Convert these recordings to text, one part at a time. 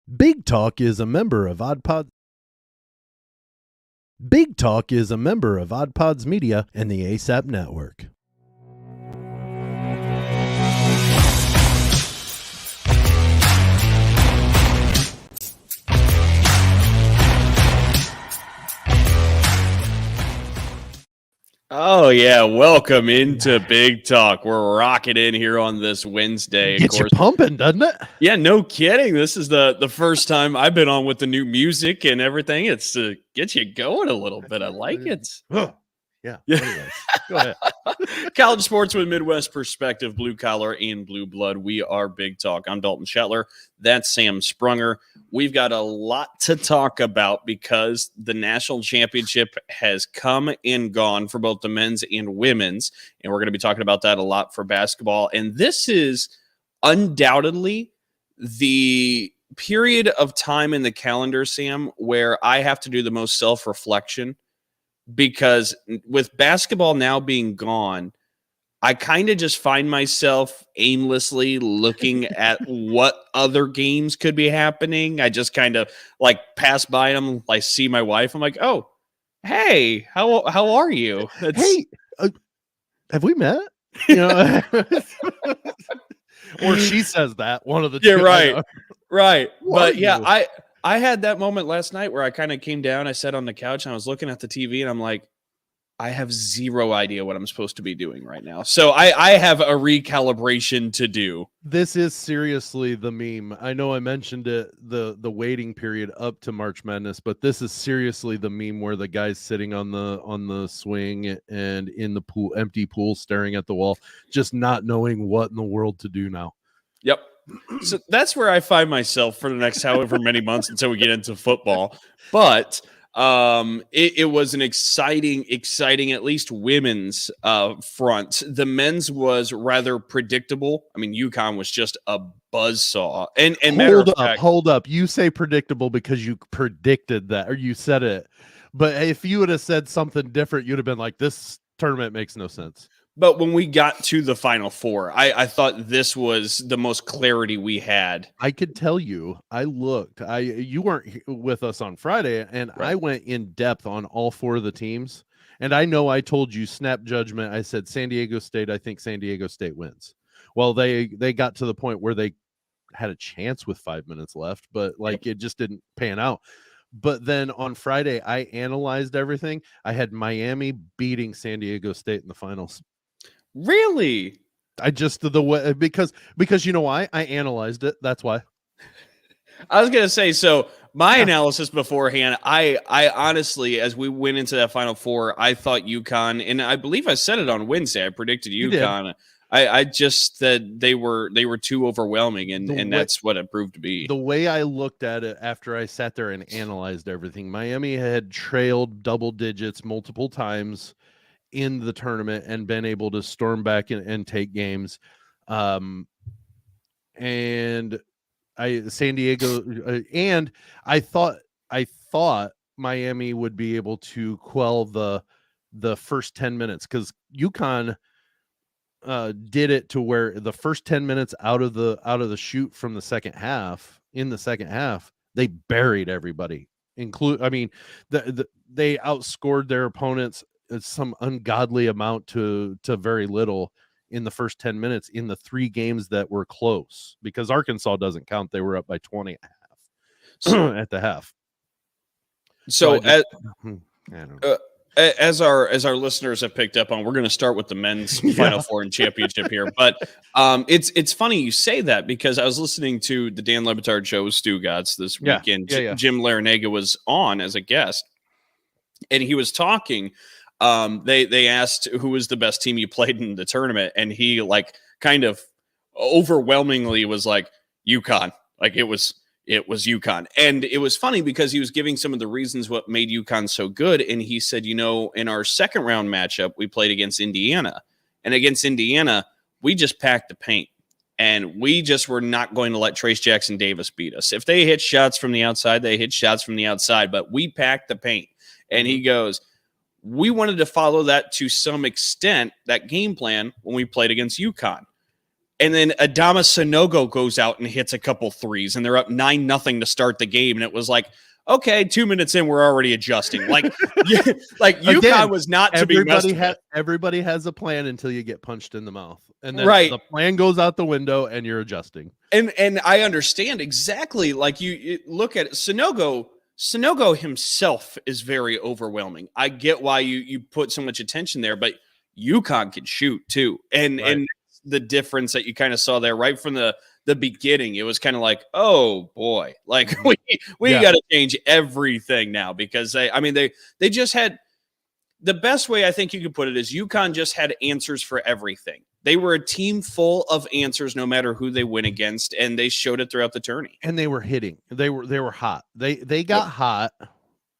Big Talk is a member of Odd Pod. Big Talk is a member of Odd Pods Media and the ASAP Network. Oh, yeah. Welcome into Big Talk. We're rocking in here on this Wednesday. Gets you pumping, doesn't it? Yeah, no kidding. This is the first time I've been on with the new music and everything. It's to get you going a little bit. I like it. Yeah. Anyways, go ahead. College sports with Midwest perspective, blue collar and blue blood. We are Big Talk. I'm Dalton Shetler. That's Sam Sprunger. We've got a lot to talk about because the national championship has come and gone for both the men's and women's. And we're going to be talking about that a lot for basketball. And this is undoubtedly the period of time in the calendar, Sam, where I have to do the most self-reflection. Because with basketball now being gone, I kind of just find myself aimlessly looking at what other games could be happening. I just kind of like pass by them. I see my wife. I'm like, oh, hey, how are you? Hey, have we met? You know, or she says that, one of the two. Yeah, right. But yeah, I had that moment last night where I kind of came down, I sat on the couch and I was looking at the TV and I'm like, I have zero idea what I'm supposed to be doing right now. So I have a recalibration to do. This is seriously the meme. I know I mentioned it, the waiting period up to March Madness, but this is seriously the meme where the guy's sitting on the swing and in the pool, empty pool, staring at the wall, just not knowing what in the world to do now. Yep. So that's where I find myself for the next however many months until we get into football. But it was an exciting, at least women's front. The men's was rather predictable. I mean, UConn was just a buzzsaw. And hold up. You say predictable because you predicted that, or you said it. But if you would have said something different, you'd have been like, this tournament makes no sense. But when we got to the Final Four, I thought this was the most clarity we had. I could tell you, I looked. You weren't with us on Friday, and right. I went in depth on all four of the teams. And I know I told you snap judgment. I said San Diego State. I think San Diego State wins. Well, they got to the point where they had a chance with 5 minutes left, but it just didn't pan out. But then on Friday, I analyzed everything. I had Miami beating San Diego State in the finals. Really? I just the way because you know why? I analyzed it. That's why. I was gonna say, so my analysis beforehand, I honestly, as we went into that Final Four, I thought UConn, and I believe I said it on Wednesday. I predicted UConn. I just that they were too overwhelming, and that's what it proved to be. The way I looked at it after I sat there and analyzed everything, Miami had trailed double digits multiple times in the tournament and been able to storm back and take games. And San Diego, and I thought Miami would be able to quell the first 10 minutes because UConn did it to where the first 10 minutes out of the shoot from the second half, they buried everybody. They outscored their opponents some ungodly amount to very little in the first 10 minutes in the three games that were close, because Arkansas doesn't count. They were up by 20 at the half. So as our listeners have picked up on, we're going to start with the men's Final Four and championship here. But it's funny you say that because I was listening to the Dan Le Batard show with Stu Gatz this weekend. Jim Larinaga was on as a guest, and he was talking. They asked who was the best team you played in the tournament, and he kind of overwhelmingly was like UConn. It was UConn. And it was funny because he was giving some of the reasons what made UConn so good. And he said, in our second round matchup, we played against Indiana, and against Indiana, we just packed the paint. And we just were not going to let Trace Jackson Davis beat us. If they hit shots from the outside, they hit shots from the outside, but we packed the paint. And he goes, we wanted to follow that to some extent, that game plan, when we played against UConn. And then Adama Sanogo goes out and hits a couple threes, and they're up 9-0 to start the game. And it was like, okay, 2 minutes in, we're already adjusting. Like, like UConn was not to be messed with. Everybody has a plan until you get punched in the mouth, and then right. the plan goes out the window, and you're adjusting. And I understand exactly. Like you look at it, Sanogo himself is very overwhelming. I get why you put so much attention there, but UConn can shoot too, and the difference that you kind of saw there right from the beginning, it was kind of like, oh boy, like we got to change everything now, because they just had, the best way I think you could put it is UConn just had answers for everything. They were a team full of answers no matter who they went against, and they showed it throughout the tourney. And they were hitting. They were hot. They got hot.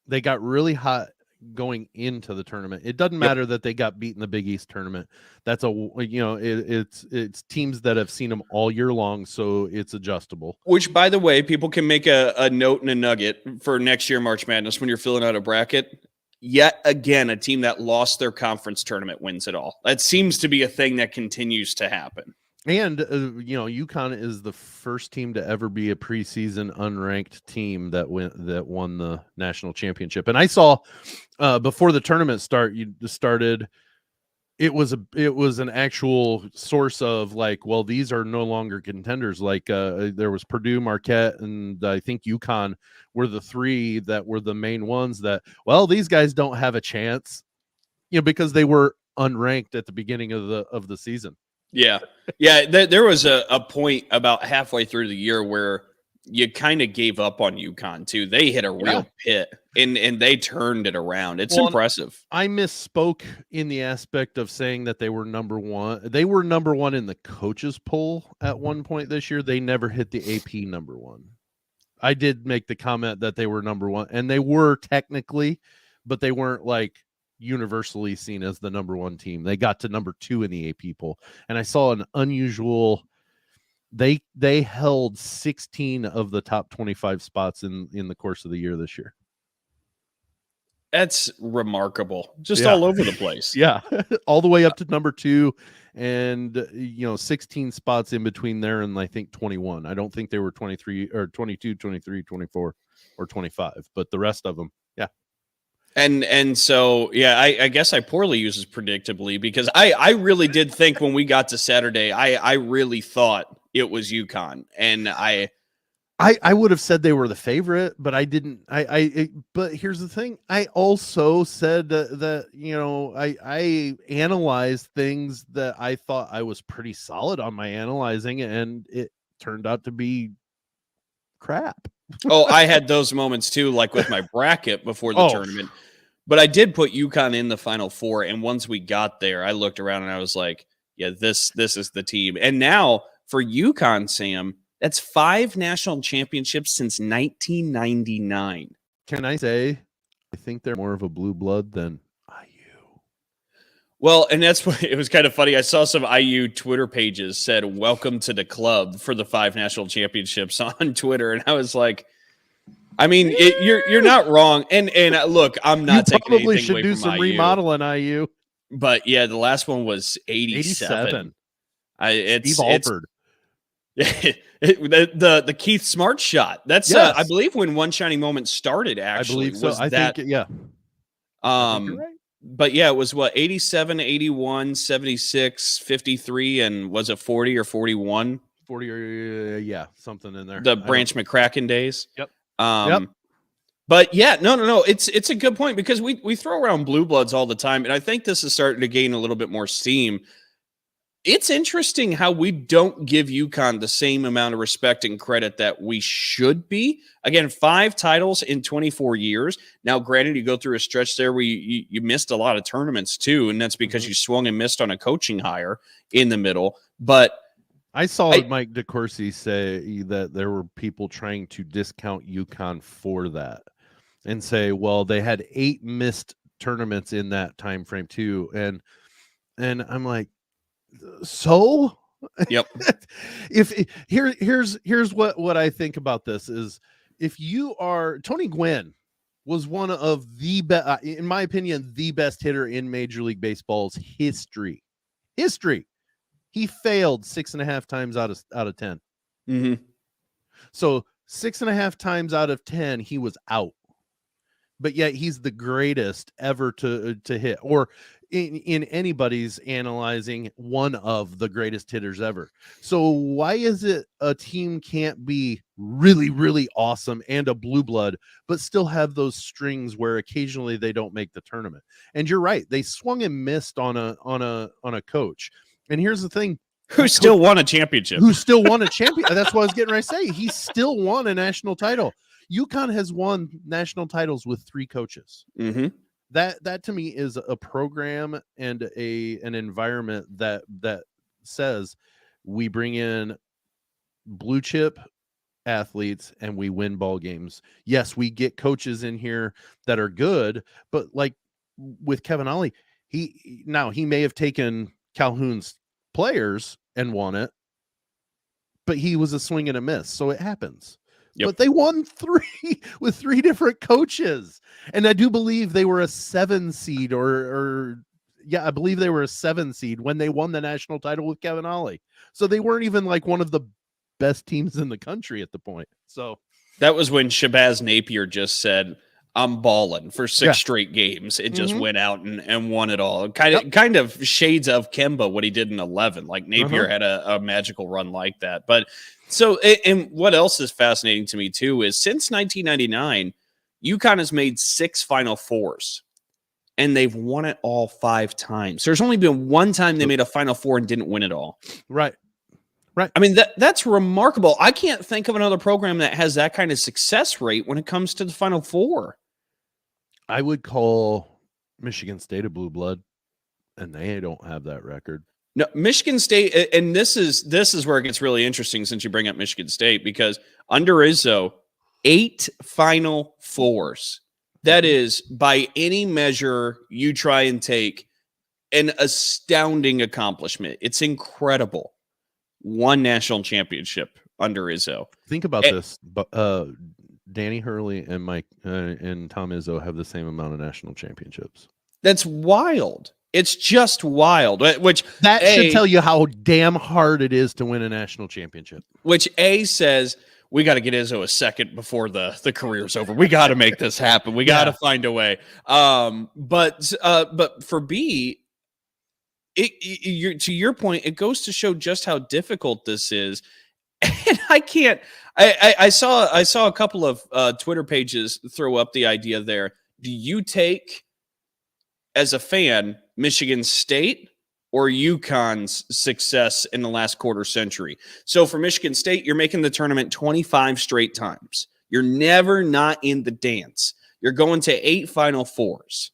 They got really hot going into the tournament. It doesn't matter that they got beat in the Big East tournament. That's it's teams that have seen them all year long, so it's adjustable. Which, by the way, people can make a note and a nugget for next year March Madness when you're filling out a bracket. Yet again, a team that lost their conference tournament wins it all. That seems to be a thing that continues to happen. And, UConn is the first team to ever be a preseason unranked team that won the national championship. And I saw before the tournament started, it was an actual source of like, well, these are no longer contenders. Like there was Purdue, Marquette, and I think UConn were the three that were the main ones that, well, these guys don't have a chance, because they were unranked at the beginning of the season. Yeah. There was a point about halfway through the year where you kind of gave up on UConn too. They hit a real pit and they turned it around. It's impressive. I misspoke in the aspect of saying that they were number one. They were number one in the coaches poll at one point this year. They never hit the AP number one. I did make the comment that they were number one, and they were technically, but they weren't like universally seen as the number one team. They got to number 2 in the AP poll, and I saw an unusual. They held 16 of the top 25 spots in the course of the year this year. That's remarkable. Just all over the place. Yeah, all the way up to number 2, and 16 spots in between there, and I think 21. I don't think they were 23 or 22, 23, 24, or 25, but the rest of them, yeah. And so, I guess I poorly used this predictably, because I really did think when we got to Saturday, I really thought it was UConn, and I would have said they were the favorite, but I didn't. But here's the thing: I also said that I analyzed things that I thought I was pretty solid on my analyzing, and it turned out to be crap. Oh, I had those moments too, like with my bracket before the tournament. But I did put UConn in the Final Four, and once we got there, I looked around and I was like, "Yeah, this is the team." And now for UConn, Sam, that's 5 national championships since 1999. Can I say, I think they're more of a blue blood than IU. Well, and that's what it was kind of funny. I saw some IU Twitter pages said, "Welcome to the club" for the 5 national championships on Twitter, and I was like, I mean, you're not wrong. And look, I'm not taking anything away from IU. You probably should do some remodeling IU. But yeah, the last one was 87. Steve Alford. The Keith Smart shot. That's I believe when One Shining Moment started. Actually, I believe so. I think you're right. But yeah, it was 87, 81, 76, 53, and was it 40 or 41? 40 or something in there. The Branch McCracken days. Yep. But yeah, no. It's a good point, because we throw around blue bloods all the time, and I think this is starting to gain a little bit more steam. It's interesting how we don't give UConn the same amount of respect and credit that we should be. Again, 5 titles in 24 years. Now, granted, you go through a stretch there where you missed a lot of tournaments too, and that's because you swung and missed on a coaching hire in the middle. But I saw Mike DeCourcy say that there were people trying to discount UConn for that and say, well, they had 8 missed tournaments in that time frame too. And I'm like, so yep. Here's what I think about this is, if you are Tony Gwynn was one of the best, in my opinion, the best hitter in Major League Baseball's history. He failed 6.5 times out of 10. Mm-hmm. So 6.5 times out of 10, he was out. But yet he's the greatest ever to hit, or in anybody's analyzing, one of the greatest hitters ever. So why is it a team can't be really, really awesome and a blue blood, but still have those strings where occasionally they don't make the tournament? And you're right, they swung and missed on a coach. And here's the thing, who still won a championship. That's what I was getting ready to say. He still won a national title. UConn has won national titles with 3 coaches. Mm-hmm. That to me is a program and an environment that says we bring in blue chip athletes and we win ball games. Yes, we get coaches in here that are good, but like with Kevin Ollie, he may have taken Calhoun's players and won it, but he was a swing and a miss, so it happens. Yep. But they won 3 with 3 different coaches. And I do believe they were a 7 seed I believe they were a 7 seed when they won the national title with Kevin Ollie. So they weren't even like one of the best teams in the country at the point. So that was when Shabazz Napier just said, I'm balling for 6 straight games. It just went out and won it all. Kind of shades of Kemba, what he did in 11. Like Napier had a magical run like that. But so, and what else is fascinating to me too is since 1999, UConn has made 6 Final Fours, and they've won it all 5 times. There's only been one time they made a Final Four and didn't win it all. Right. I mean, that's remarkable. I can't think of another program that has that kind of success rate when it comes to the Final Four. I would call Michigan State a blue blood, and they don't have that record. No, Michigan State, and this is where it gets really interesting since you bring up Michigan State, because under Izzo, 8 Final Fours. That is, by any measure you try and take, an astounding accomplishment. It's incredible. 1 national championship under Izzo. Think about this, but Danny Hurley and Mike and Tom Izzo have the same amount of national championships. That's wild. It's just wild. Which should tell you how damn hard it is to win a national championship. Which says we got to get Izzo a second before the career's over. We got to make this happen. We got to find a way. But for B, to your point, it goes to show just how difficult this is. And I can't. I saw a couple of Twitter pages throw up the idea there. Do you take, as a fan, Michigan State or UConn's success in the last quarter century? So for Michigan State, you're making the tournament 25 straight times. You're never not in the dance. You're going to 8 Final Fours.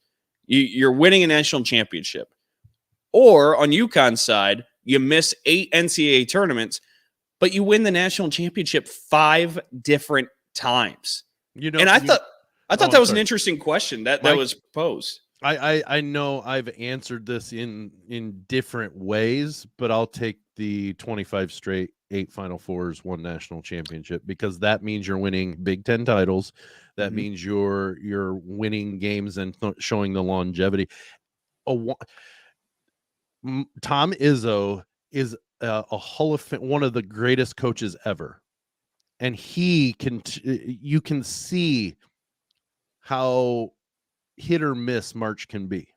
You're winning a national championship. Or on UConn's side, you miss 8 NCAA tournaments, but you win the national championship 5 different times. And I thought that was an interesting question that was posed. I know I've answered this in different ways, but I'll take the 25 straight, 8 Final Fours, 1 national championship, because that means you're winning Big Ten titles. That means you're winning games and showing the longevity. Tom Izzo is a Hall of Fame, one of the greatest coaches ever, and you can see how hit or miss March can be.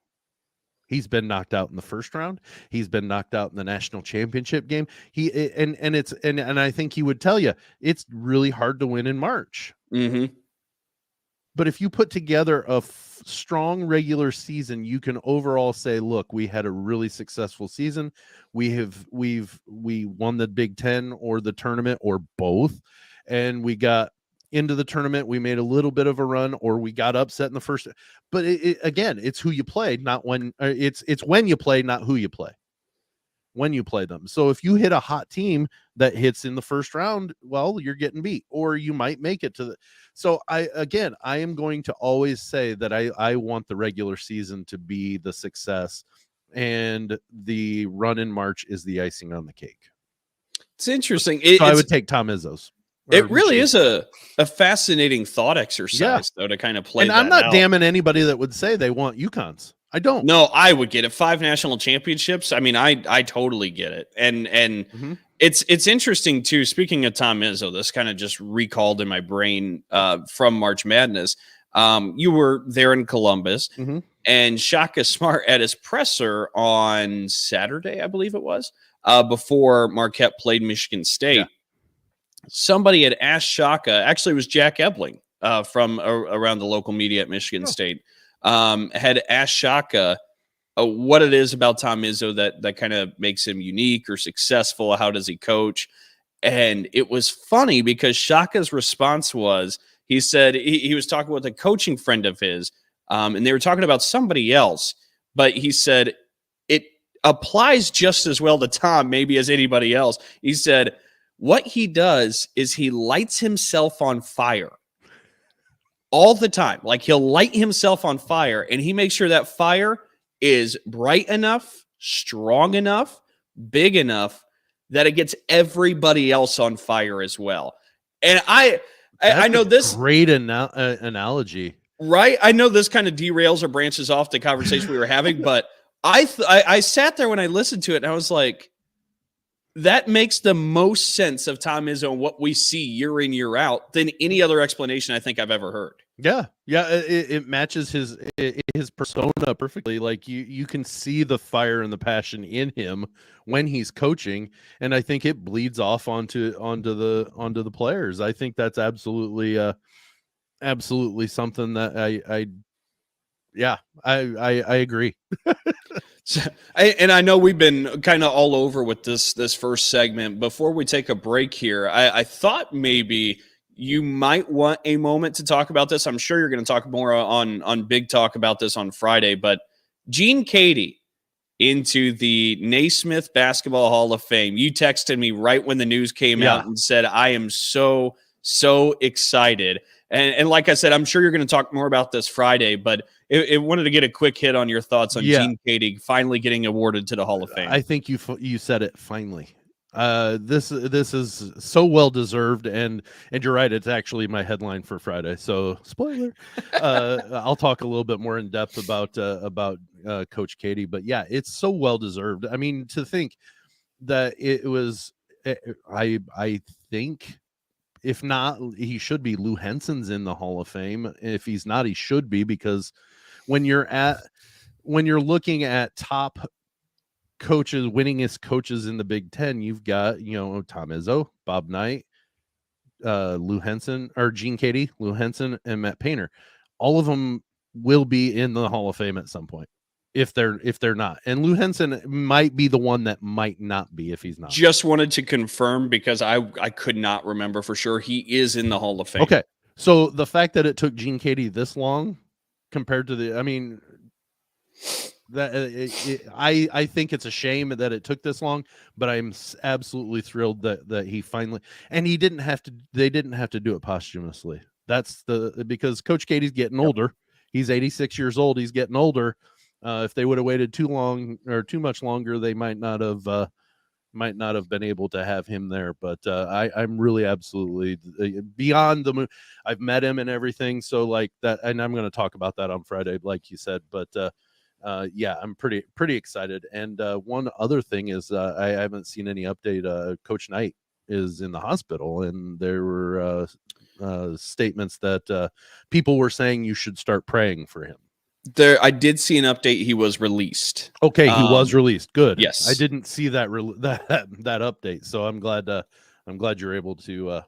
He's been knocked out in the first round. He's been knocked out in the national championship game. And I think he would tell you it's really hard to win in March. Mm-hmm. But if you put together a strong regular season, you can overall say, look, we had a really successful season. We won the Big Ten or the tournament or both. And we got into the tournament. We made a little bit of a run, or we got upset in the first. But again, it's who you play, not when. It's when you play, not who you play. When you play them. So if you hit a hot team that hits in the first round, well, you're getting beat, or you might make it to the. So I am going to always say that I want the regular season to be the success, and the run in March is the icing on the cake. It's interesting. I would take Tom Izzo's. It really is a fascinating thought exercise, though, to kind of play. And I'm not damning anybody that would say they want UConn's. I don't. No, I would get it. 5 national championships. I mean, I totally get it. And it's interesting too. Speaking of Tom Izzo, this kind of just recalled in my brain from March Madness. You were there in Columbus, and Shaka Smart at his presser on Saturday, I believe it was, before Marquette played Michigan State. Yeah. Somebody had asked Shaka, actually it was Jack Ebling from around the local media at Michigan State, had asked Shaka what it is about Tom Izzo that kind of makes him unique or successful. How does he coach? And it was funny because Shaka's response was, he said he was talking with a coaching friend of his, and they were talking about somebody else, but he said it applies just as well to Tom maybe as anybody else. He said what he does is he lights himself on fire all the time. Like, he'll light himself on fire, and he makes sure that fire is bright enough, strong enough, big enough that it gets everybody else on fire as well. And I know this great analogy, right? I know this kind of derails or branches off the conversation we were having, but I sat there when I listened to it, and I was like, that makes the most sense of Tom Izzo and what we see year in, year out than any other explanation I think I've ever heard. Yeah. It matches his persona perfectly. Like, you can see the fire and the passion in him when he's coaching, and I think it bleeds off onto the players. I think that's absolutely something that I agree. So, and I know we've been kind of all over with this first segment. Before we take a break here, I thought maybe you might want a moment to talk about this. I'm sure you're going to talk more on Big Talk about this on Friday, but Gene Katie into the Naismith Basketball Hall of Fame. You texted me right when the news came out and said, I am so excited. And like I said, I'm sure you're going to talk more about this Friday, but it wanted to get a quick hit on your thoughts on Gene Katie finally getting awarded to the Hall of Fame. I think you said it finally. This is so well deserved, and you're right. It's actually my headline for Friday. So spoiler. I'll talk a little bit more in depth about Coach Katie, but yeah, it's so well deserved. I mean, to think that it was, I think, if not, he should be. Lou Henson's in the Hall of Fame. If he's not, he should be, because when you're looking at top coaches, winningest coaches in the Big Ten, you've got, Tom Izzo, Bob Knight, Lou Henson, or Gene Katie, Lou Henson, and Matt Painter. All of them will be in the Hall of Fame at some point. If they're not, and Lou Henson might be the one that might not be if he's not. Just wanted to confirm, because I could not remember for sure. He is in the Hall of Fame. Okay, so the fact that it took Gene Katie this long compared to I think it's a shame that it took this long, but I'm absolutely thrilled that he finally, and they didn't have to do it posthumously. That's because Coach Katie's getting older. He's 86 years old. He's getting older. If they would have waited too long or too much longer, they might not have been able to have him there. But I'm really absolutely beyond the moon. I've met him and everything, so like that, and I'm going to talk about that on Friday, like you said. But I'm pretty excited. And one other thing is I haven't seen any update. Coach Knight is in the hospital, and there were statements that people were saying you should start praying for him. I did see an update. He was released. Okay, he was released. Good. Yes, I didn't see that update, so I'm glad you're able to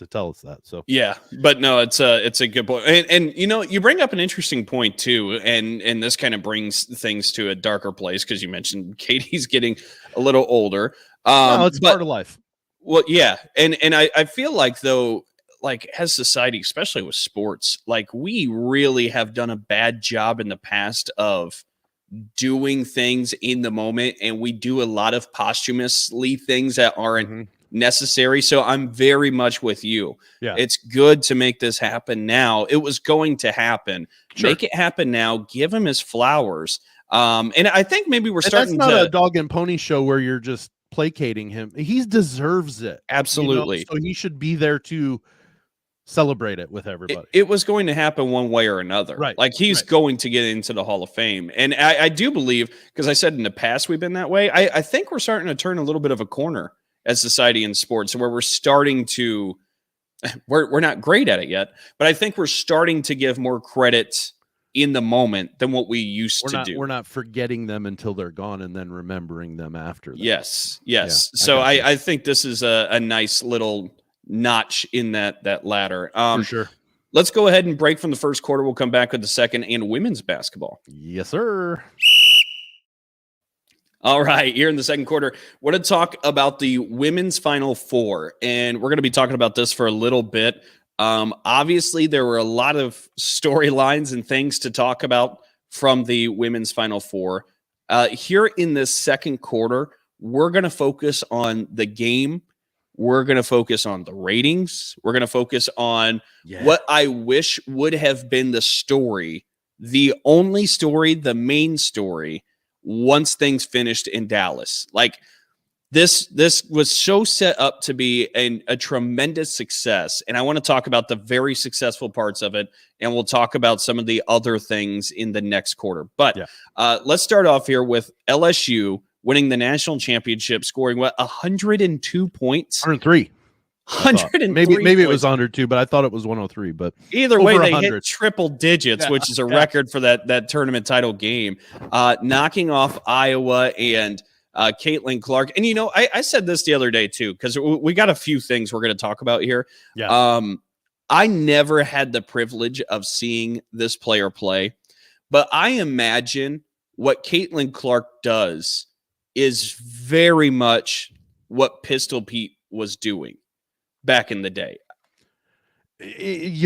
tell us that. So yeah, but no, it's a good point, and you bring up an interesting point too, and this kind of brings things to a darker place, because you mentioned Katie's getting a little older. It's part of life. Well, yeah, and I feel like, though, like, as society, especially with sports, like, we really have done a bad job in the past of doing things in the moment, and we do a lot of posthumously things that aren't necessary. So I'm very much with you. Yeah, it's good to make this happen now. It was going to happen. Sure. Make it happen now. Give him his flowers. And I think maybe we're starting. That's not a dog and pony show where you're just placating him. He deserves it. Absolutely. So he should be there to celebrate it with everybody. It was going to happen one way or another. Right. Like he's going to get into the Hall of Fame. And I do believe, because I said in the past we've been that way, I think we're starting to turn a little bit of a corner as society in sports, where we're starting to, we're not great at it yet, but I think we're starting to give more credit in the moment than what we used to do. We're not forgetting them until they're gone and then remembering them after that. Yes. Yeah, so I think this is a nice little notch in that ladder. For sure. Let's go ahead and break from the first quarter. We'll come back with the second and women's basketball. Yes, sir. All right, here in the second quarter, we're going to talk about the women's Final Four, and we're going to be talking about this for a little bit. Obviously, there were a lot of storylines and things to talk about from the women's Final Four. Here in this second quarter, we're going to focus on the game. We're going to focus on the ratings. We're going to focus on what I wish would have been the story, the only story, the main story, once things finished in Dallas. Like this was so set up to be a tremendous success. And I want to talk about the very successful parts of it. And we'll talk about some of the other things in the next quarter. But let's start off here with LSU winning the national championship, scoring 102 points. 103. 103. Maybe it was 102, but I thought it was 103. But either way, they hit triple digits, which is a record for that tournament title game, knocking off Iowa and Caitlin Clark. And I said this the other day too, because we got a few things we're going to talk about here. I never had the privilege of seeing this player play, but I imagine what Caitlin Clark does is very much what Pistol Pete was doing back in the day.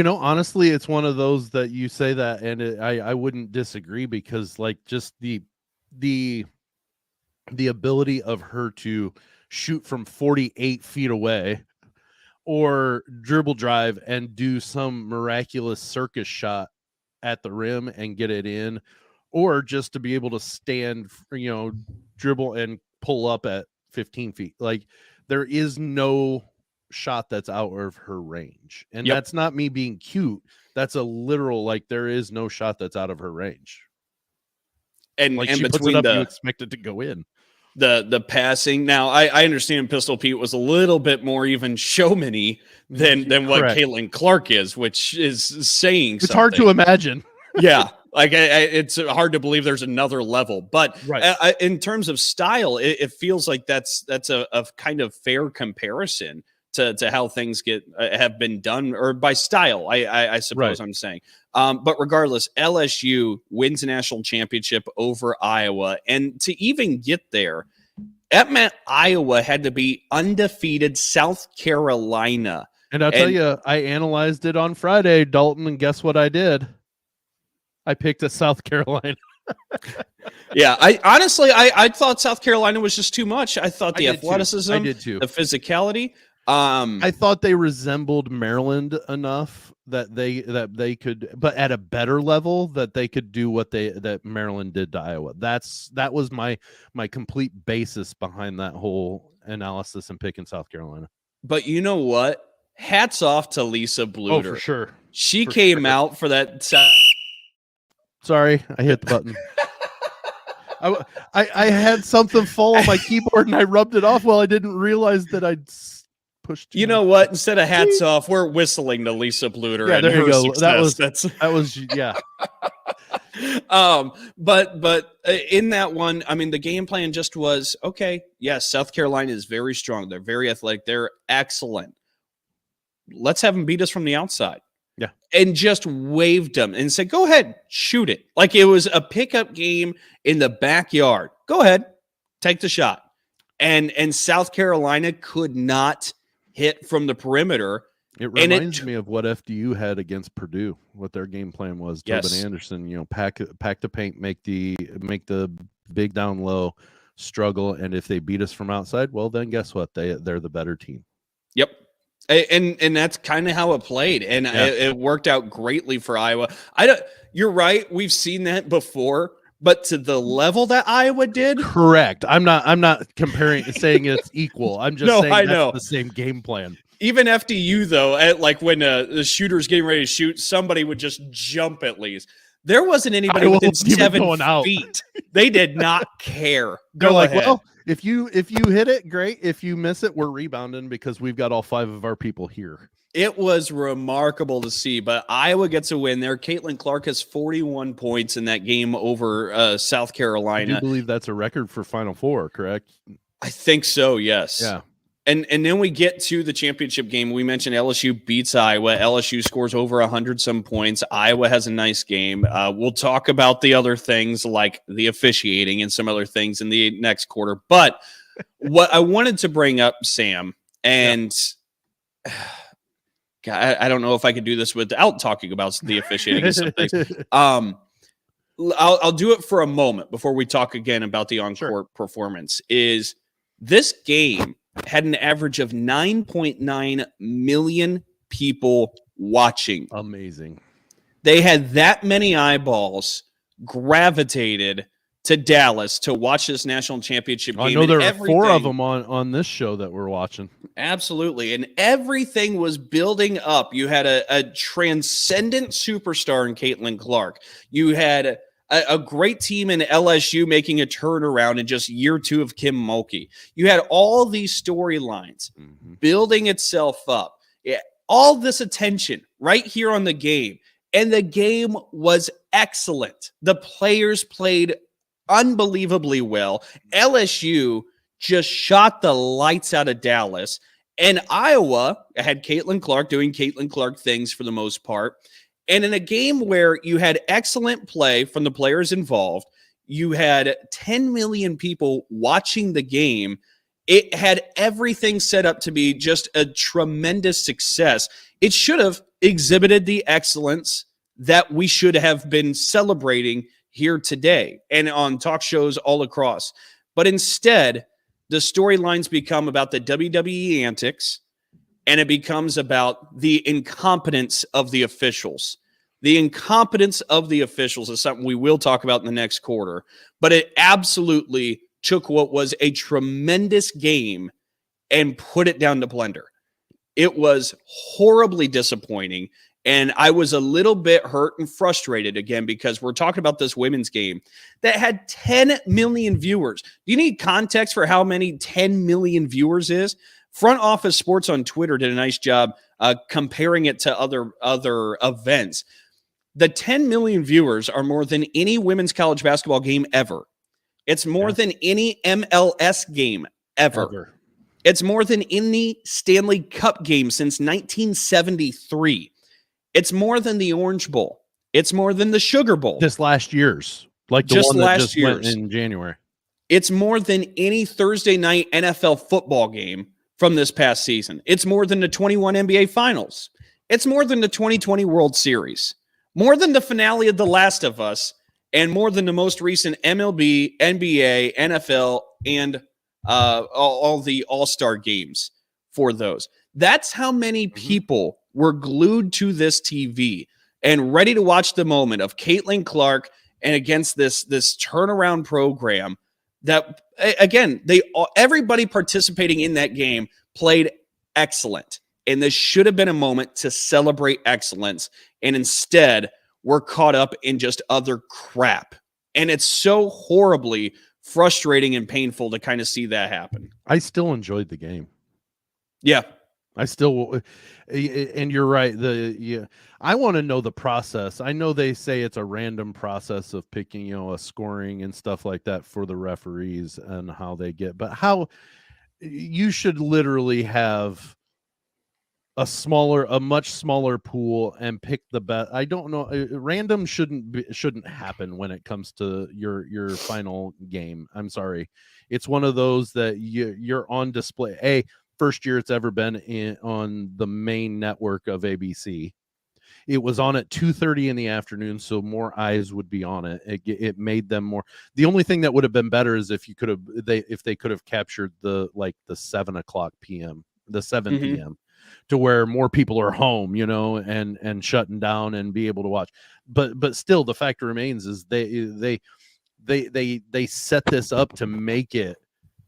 Honestly, it's one of those that you say that, and I wouldn't disagree, because like just the ability of her to shoot from 48 feet away or dribble drive and do some miraculous circus shot at the rim and get it in, or just to be able to stand, dribble and pull up at 15 feet. Like there is no shot that's out of her range. And that's not me being cute. That's a literal, like there is no shot that's out of her range. And like and she puts it up, you expect it to go in. The passing. Now I understand Pistol Pete was a little bit more even showman-y than what Caitlin Clark is, which is saying it's hard to imagine. Yeah. Like it's hard to believe there's another level, but in terms of style, it feels like that's a kind of fair comparison to how things have been done, or by style, I suppose I'm saying. But regardless, LSU wins a national championship over Iowa, and to even get there, that meant Iowa had to be undefeated South Carolina. And I'll tell you, I analyzed it on Friday, Dalton, and guess what I did? I picked a South Carolina. Yeah, I honestly thought South Carolina was just too much. I thought the athleticism, I did too. The physicality. I thought they resembled Maryland enough that they could, but at a better level, that they could do what that Maryland did to Iowa. That was my complete basis behind that whole analysis and picking South Carolina. But you know what? Hats off to Lisa Bluter. Oh, for sure. She came out for that. Sorry, I hit the button. I had something fall on my keyboard and I rubbed it off. Well, I didn't realize that I'd pushed. You know what? Instead of hats off, we're whistling to Lisa Bluter. Yeah, there you go. Success. That was yeah. But in that one, I mean, the game plan just was okay. Yes, South Carolina is very strong. They're very athletic. They're excellent. Let's have them beat us from the outside. Yeah. And just waved them and said, go ahead, shoot it. Like it was a pickup game in the backyard. Go ahead, take the shot. And South Carolina could not hit from the perimeter. It reminds me of what FDU had against Purdue, what their game plan was. Tobin Anderson, pack the paint, make the big down low, struggle, and if they beat us from outside, well, then guess what? They're the better team. Yep. And that's kind of how it played, and it worked out greatly for Iowa. You're right. We've seen that before, but to the level that Iowa did, correct. I'm not comparing, saying it's equal. I'm just saying that's the same game plan. Even FDU though, at like when the shooter's getting ready to shoot, somebody would just jump at least. There wasn't anybody within 7 feet. They did not care. They're like, ahead. Well, if you hit it, great. If you miss it, we're rebounding because we've got all 5 of our people here. It was remarkable to see, but Iowa gets a win there. Caitlin Clark has 41 points in that game over South Carolina. I do believe that's a record for Final Four, correct? I think so, yes. Yeah. And then we get to the championship game. We mentioned LSU beats Iowa. LSU scores over 100-some points. Iowa has a nice game. We'll talk about the other things like the officiating and some other things in the next quarter. But what I wanted to bring up, Sam, and God, I don't know if I could do this without talking about the officiating and some things. I'll do it for a moment before we talk again about the on-court performance. Is this game had an average of 9.9 million people watching. Amazing. They had that many eyeballs gravitated to Dallas to watch this national championship game. I know there are 4 of them on this show that we're watching. Absolutely. And everything was building up. You had a transcendent superstar in Caitlin Clark. You had a great team in LSU making a turnaround in just year 2 of Kim Mulkey. You had all these storylines building itself up. Yeah, all this attention right here on the game. And the game was excellent. The players played unbelievably well. LSU just shot the lights out of Dallas. And Iowa had Caitlin Clark doing Caitlin Clark things for the most part. And in a game where you had excellent play from the players involved, you had 10 million people watching the game. It had everything set up to be just a tremendous success. It should have exhibited the excellence that we should have been celebrating here today and on talk shows all across. But instead, the storylines become about the WWE antics, and it becomes about the incompetence of the officials. The incompetence of the officials is something we will talk about in the next quarter, but it absolutely took what was a tremendous game and put it down to blender. It was horribly disappointing, and I was a little bit hurt and frustrated again because we're talking about this women's game that had 10 million viewers. Do you need context for how many 10 million viewers is? Front Office Sports on Twitter did a nice job comparing it to other events. The 10 million viewers are more than any women's college basketball game ever. It's more than any MLS game ever. It's more than any Stanley Cup game since 1973. It's more than the Orange Bowl. It's more than the Sugar Bowl. Just last year's, like the one that just went in January. It's more than any Thursday night NFL football game from this past season. It's more than the 21 NBA Finals. It's more than the 2020 World Series. More than the finale of The Last of Us, and more than the most recent MLB, NBA, NFL, and all the All-Star games for those. That's how many people were glued to this TV and ready to watch the moment of Caitlin Clark and against this turnaround program that, again, everybody participating in that game played excellent. And this should have been a moment to celebrate excellence. And instead, we're caught up in just other crap. And it's so horribly frustrating and painful to kind of see that happen. I still enjoyed the game. Yeah. I still, and you're right. I want to know the process. I know they say it's a random process of picking, a scoring and stuff like that for the referees and how they get, but how you should literally have a much smaller pool and pick the best. I don't know. Random shouldn't happen when it comes to your final game. I'm sorry. It's one of those that you're on display. First year it's ever been on the main network of ABC. It was on at 2:30 in the afternoon, so more eyes would be on it. It made them more. The only thing that would have been better is if they could have captured the 7 p.m., the 7 p.m. to where more people are home, and shutting down and be able to watch. But still, the fact remains is they set this up to make it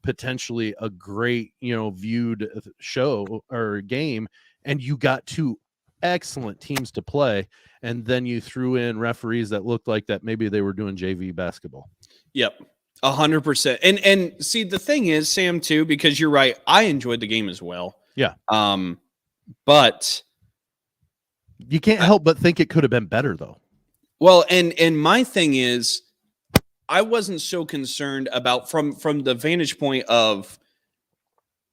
potentially a great, viewed show or game, and you got two excellent teams to play, and then you threw in referees that looked like that maybe they were doing JV basketball. Yep. 100%. And see, the thing is, Sam, too, because you're right, I enjoyed the game as well. Yeah. But you can't help but think it could have been better, though. Well, and my thing is, I wasn't so concerned about from the vantage point of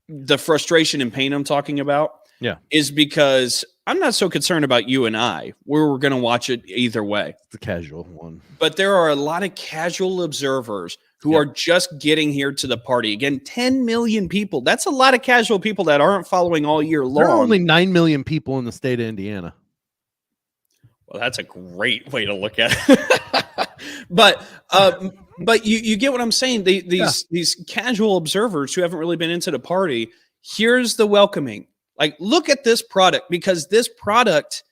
the frustration and pain I'm talking about. Yeah. Is because I'm not so concerned about you and I. We're going to watch it either way. It's the casual one. But there are a lot of casual observers who are just getting here to the party. Again, 10 million people. That's a lot of casual people that aren't following all year long. There are only 9 million people in the state of Indiana. Well, that's a great way to look at it. But you get what I'm saying. These casual observers who haven't really been into the party, here's the welcoming. Like, look at this product, because this product,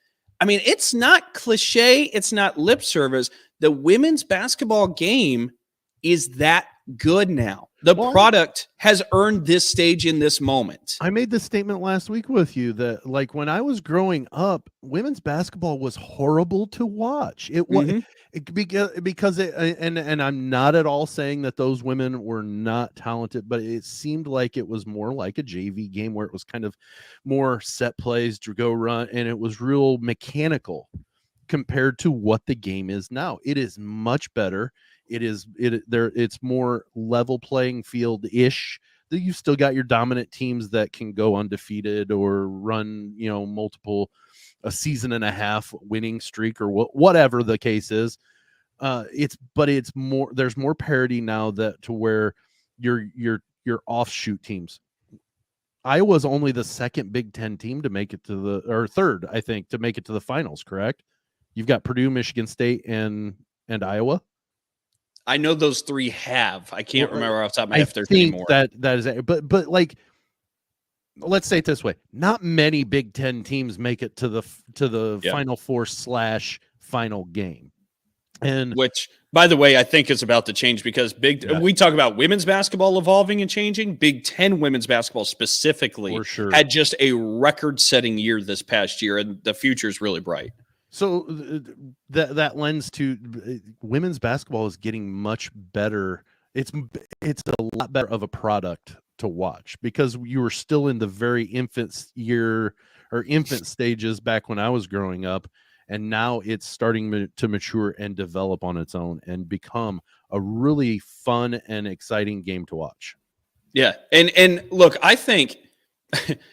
I mean, it's not cliche. It's not lip service. The women's basketball game is that good now. The product has earned this stage in this moment. I made this statement last week with you that, like, when I was growing up, women's basketball was horrible to watch. It was because and I'm not at all saying that those women were not talented, but it seemed like it was more like a JV game where it was kind of more set plays to go run, and it was real mechanical compared to what the game is now. It is much better. It's more level playing field ish. You've still got your dominant teams that can go undefeated or run, a season and a half winning streak or whatever the case is. It's more, there's more parity now to where your offshoot teams. Iowa's only the second Big Ten team to make it or third, I think, to make it to the finals. Correct? You've got Purdue, Michigan State, and Iowa. I know those three have. I can't remember off the top of my head if there's any more. That is it. But like, let's say it this way: not many Big Ten teams make it to the Final Four / final game. And which, by the way, I think is about to change, because we talk about women's basketball evolving and changing. Big Ten women's basketball specifically had just a record-setting year this past year, and the future is really bright. So that lends to women's basketball is getting much better. It's a lot better of a product to watch, because you were still in the very infant stages back when I was growing up, and now it's starting to mature and develop on its own and become a really fun and exciting game to watch. Yeah, and look, I think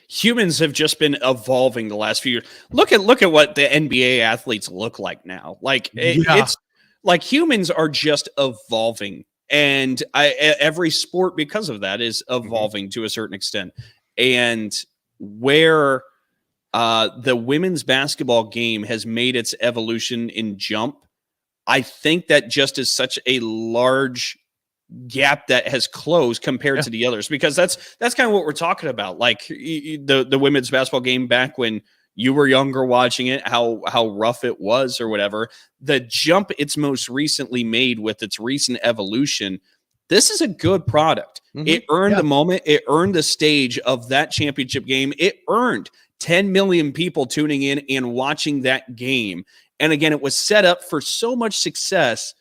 humans have just been evolving the last few years. Look at what the NBA athletes look like now. Like it's like humans are just evolving, and every sport because of that is evolving to a certain extent. And where the women's basketball game has made its evolution in jump, I think that just is such a large gap that has closed compared to the others, because that's kind of what we're talking about. Like the women's basketball game back when you were younger watching it, how rough it was or whatever. The jump it's most recently made with its recent evolution, this is a good product. It earned the moment. It earned the stage of that championship game. It earned 10 million people tuning in and watching that game. And again, it was set up for so much success,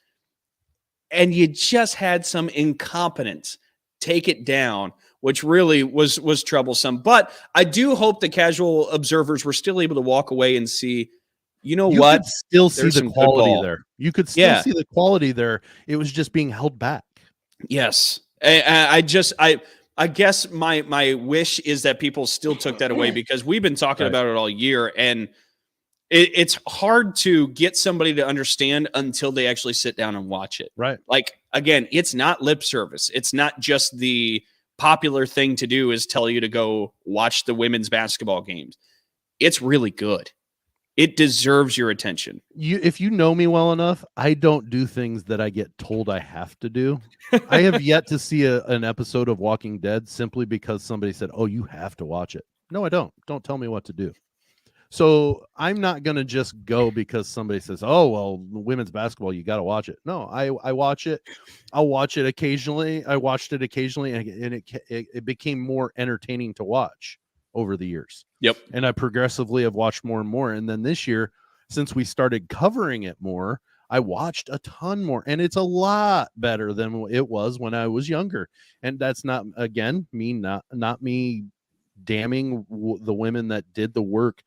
and you just had some incompetence take it down, which really was troublesome. But I do hope the casual observers were still able to walk away and see, you could still see the quality there. You could still see the quality there. It was just being held back. Yes. I guess my wish is that people still took that away, because we've been talking about it all year, and it's hard to get somebody to understand until they actually sit down and watch it. Right. Like, again, it's not lip service. It's not just the popular thing to do is tell you to go watch the women's basketball games. It's really good. It deserves your attention. If you know me well enough, I don't do things that I get told I have to do. I have yet to see an episode of Walking Dead simply because somebody said, "Oh, you have to watch it." No, I don't. Don't tell me what to do. So I'm not going to just go because somebody says, oh, well, women's basketball, you got to watch it. No, I watch it. I'll watch it occasionally. I watched it occasionally, and it became more entertaining to watch over the years. Yep. And I progressively have watched more and more. And then this year, since we started covering it more, I watched a ton more, and it's a lot better than it was when I was younger. And that's not, again, not me damning the women that did the work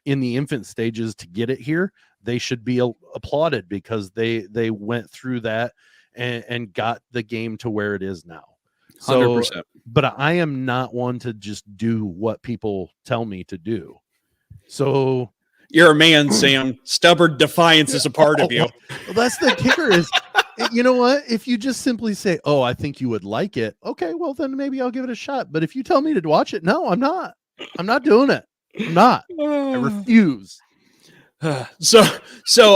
in the infant stages to get it here. They should be applauded because they went through that and got the game to where it is now. So, 100%. But I am not one to just do what people tell me to do. So you're a man, Sam. Stubborn defiance is a part of you. Well, that's the kicker is, you know what? If you just simply say, oh, I think you would like it. Okay, well, then maybe I'll give it a shot. But if you tell me to watch it, no, I'm not. I'm not doing it. I'm not. I refuse. So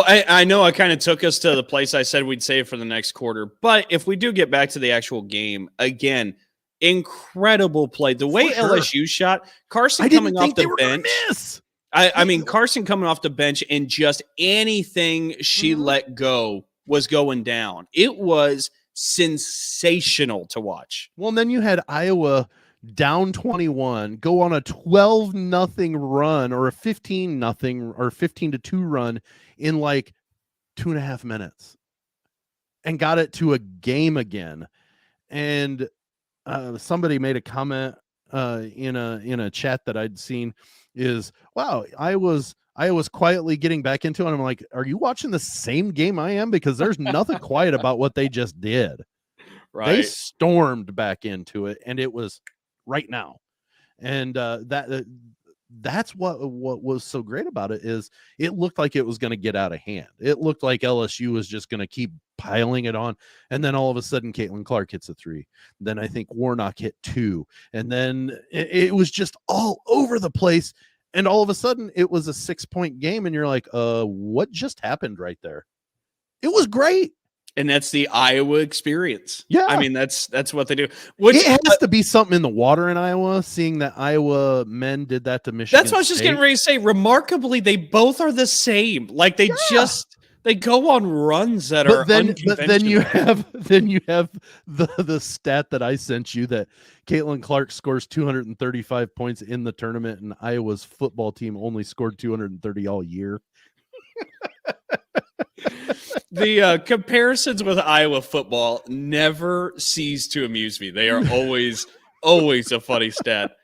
I know I kind of took us to the place I said we'd save for the next quarter. But if we do get back to the actual game, again, incredible play. The way LSU shot, Carson coming off the bench. I mean, Carson coming off the bench and just anything she let go was going down. It was sensational to watch. Well, and then you had Iowa down 21, go on a 12-0 run or a 15-0 or 15-2 run in like 2.5 minutes and got it to a game again. And somebody made a comment in a chat that I'd seen is, wow, I was quietly getting back into it. And I'm like, are you watching the same game I am? Because there's nothing quiet about what they just did. Right. They stormed back into it, and it was right now. And that's what was so great about it is it looked like it was going to get out of hand. It looked like LSU was just going to keep piling it on. And then all of a sudden, Caitlin Clark hits a 3. Then I think Warnock hit 2. And then it was just all over the place. And all of a sudden, it was a 6-point game. And you're like, what just happened right there? It was great. And that's the Iowa experience. Yeah. I mean, that's what they do. It has to be something in the water in Iowa, seeing that Iowa men did that to Michigan. That's what I was just getting ready to say. Remarkably, they both are the same. Like they go on runs that are unconventional. But then you have the stat that I sent you that Caitlin Clark scores 235 points in the tournament, and Iowa's football team only scored 230 all year. The comparisons with Iowa football never cease to amuse me. They are always a funny stat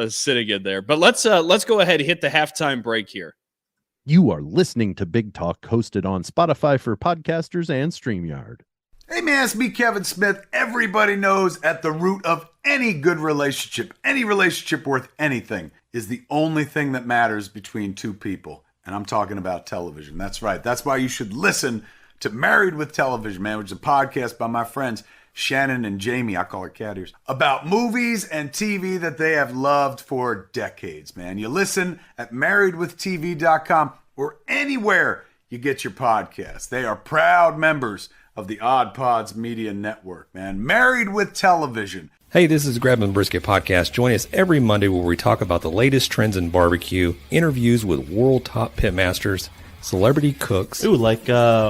sitting in there. But let's go ahead and hit the halftime break here. You are listening to Big Talk, hosted on Spotify for podcasters and StreamYard. Hey man, it's me, Kevin Smith. Everybody knows at the root of any good relationship, any relationship worth anything, is the only thing that matters between two people. And I'm talking about television. That's right. That's why you should listen to Married with Television, man, which is a podcast by my friends Shannon and Jamie, I call her cat ears, about movies and TV that they have loved for decades, man. You listen at marriedwithtv.com or anywhere you get your podcasts. They are proud members of the Odd Pods Media Network, man. Married with Television. Hey, this is Grab and Brisket Podcast. Join us every Monday where we talk about the latest trends in barbecue, interviews with world top pitmasters, celebrity cooks. Ooh, like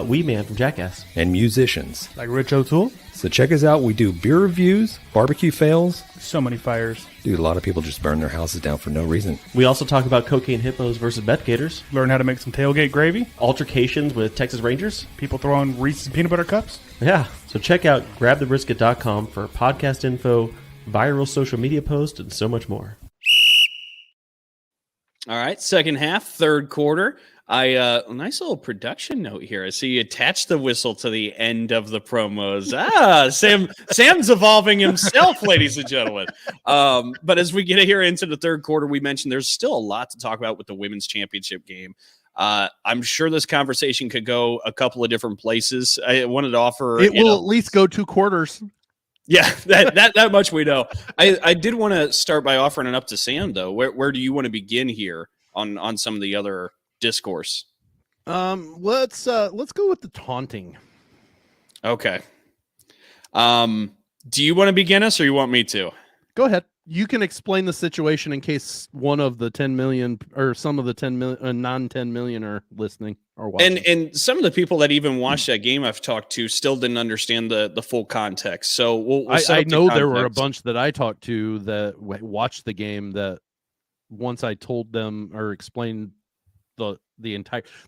Wee Man from Jackass. And musicians. Like Rich O'Toole? So check us out. We do beer reviews, barbecue fails. So many fires. Dude, a lot of people just burn their houses down for no reason. We also talk about cocaine hippos versus Beth Gators. Learn how to make some tailgate gravy. Altercations with Texas Rangers. People throwing Reese's peanut butter cups. Yeah. So check out grabthebrisket.com for podcast info, viral social media posts, and so much more. All right. Second half, third quarter. A nice little production note here. I see you attach the whistle to the end of the promos. Sam's evolving himself, ladies and gentlemen. But as we get here into the third quarter, we mentioned there's still a lot to talk about with the women's championship game. I'm sure this conversation could go a couple of different places. I wanted to offer it will at least go 2 quarters. Yeah, that much we know. I did want to start by offering it up to Sam though. Where do you want to begin here on some of the other discourse? Let's go with the taunting. Okay. Do you want to begin us or you want me to? Go ahead. you can explain the situation in case one of the 10 million or some of the 10 million, non-10 million are listening or watching. And some of the people that even watched that game I've talked to still didn't understand the full context. So we'll I know there were a bunch that I talked to that watched the game that once I told them or explained the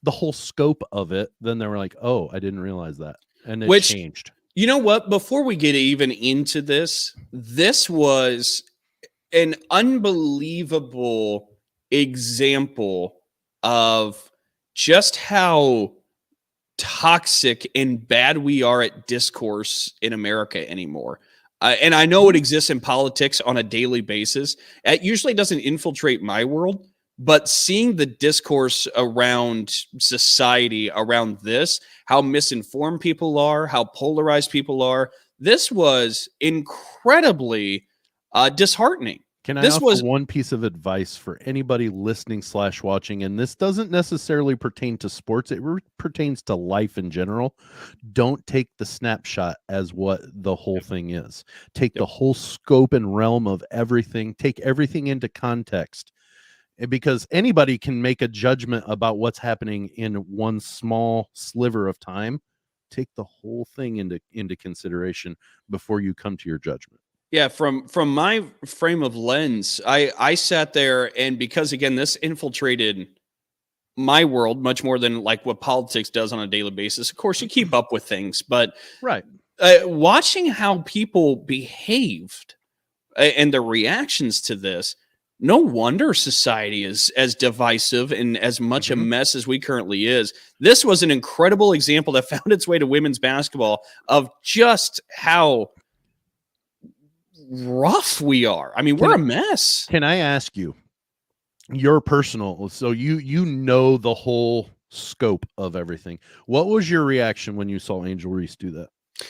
whole scope of it, then they were like, "Oh, I didn't realize that," and it changed. You know what? Before we get even into this was an unbelievable example of just how toxic and bad we are at discourse in America anymore. And I know it exists in politics on a daily basis. It usually doesn't infiltrate my world, but seeing the discourse around society around this, how misinformed people are, how polarized people are, this was incredibly disheartening. Can I offer one piece of advice for anybody listening / watching? And this doesn't necessarily pertain to sports. It pertains to life in general. Don't take the snapshot as what the whole thing is. Take the whole scope and realm of everything. Take everything into context. Because anybody can make a judgment about what's happening in one small sliver of time. Take the whole thing into consideration before you come to your judgment. Yeah, from my frame of lens, I sat there, and because again, this infiltrated my world much more than like what politics does on a daily basis. Of course, you keep up with things, but right, watching how people behaved and the reactions to this, no wonder society is as divisive and as much a mess as we currently is. This was an incredible example that found its way to women's basketball of just how rough we are. I mean, we're a mess. Can I ask you your personal, so you know the whole scope of everything. What was your reaction when you saw Angel Reese do that?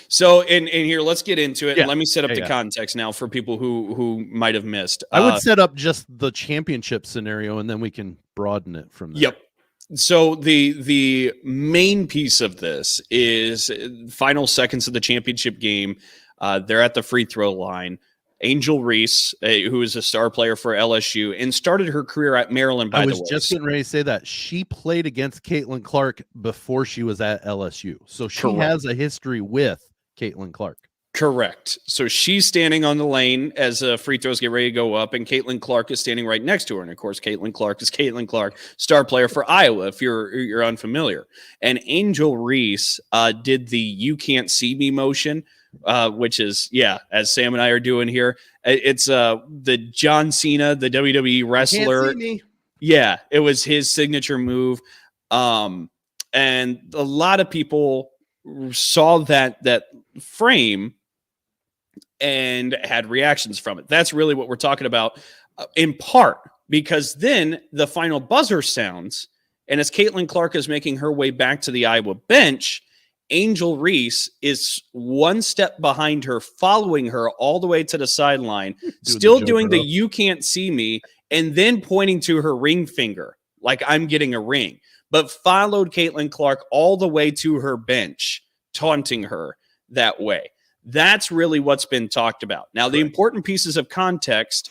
So in here, let's get into it. Yeah. And let me set up the context now for people who might have missed. I would set up just the championship scenario, and then we can broaden it from there. Yep. So the main piece of this is final seconds of the championship game. They're at the free throw line. Angel Reese, who is a star player for LSU and started her career at Maryland, by the way. I was just getting ready to say that. She played against Caitlin Clark before she was at LSU. So she has a history with Caitlin Clark. Correct. So she's standing on the lane as free throws get ready to go up, and Caitlin Clark is standing right next to her. And, of course, Caitlin Clark is Caitlin Clark, star player for Iowa, if you're unfamiliar. And Angel Reese did the "you can't see me" motion, which is, as Sam and I are doing here. It's the John Cena, the WWE wrestler. Can't see me. Yeah, it was his signature move. And a lot of people saw that frame and had reactions from it. That's really what we're talking about, in part because then the final buzzer sounds, and as Caitlin Clark is making her way back to the Iowa bench, Angel Reese is one step behind her, following her all the way to the sideline, still doing the "you can't see me," and then pointing to her ring finger like I'm getting a ring, but followed Caitlin Clark all the way to her bench, taunting her that way. That's really what's been talked about. Now, the important pieces of context,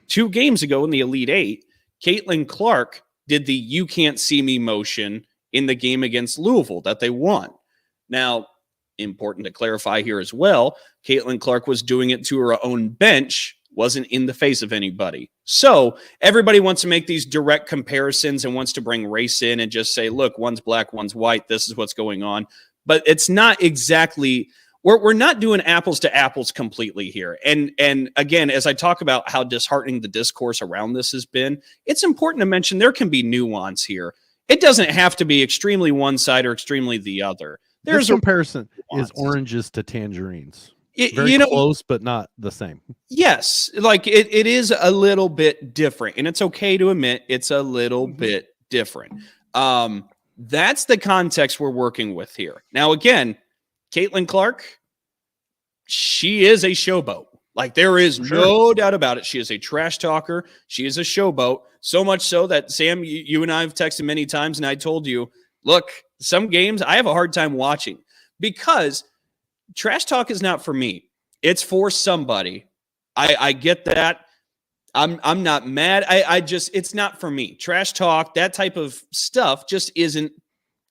2 games ago in the Elite Eight, Caitlin Clark did the "you can't see me" motion in the game against Louisville that they won. Now, important to clarify here as well, Caitlin Clark was doing it to her own bench, wasn't in the face of anybody. So everybody wants to make these direct comparisons and wants to bring race in and just say, look, one's black, one's white. This is what's going on. But it's not exactly... We're not doing apples to apples completely here. And again, as I talk about how disheartening the discourse around this has been, it's important to mention there can be nuance here. It doesn't have to be extremely one side or extremely the other. There's a comparison is oranges to tangerines. Very close, but not the same. Yes. Like it is a little bit different, and it's okay to admit it's a little bit different. That's the context we're working with here. Now, again, Caitlin Clark, she is a showboat. Like, there is no doubt about it. She is a trash talker. She is a showboat. So much so that, Sam, you and I have texted many times, and I told you, look, some games I have a hard time watching because trash talk is not for me. It's for somebody I get that. I'm not mad. I just, it's not for me. Trash talk, that type of stuff just isn't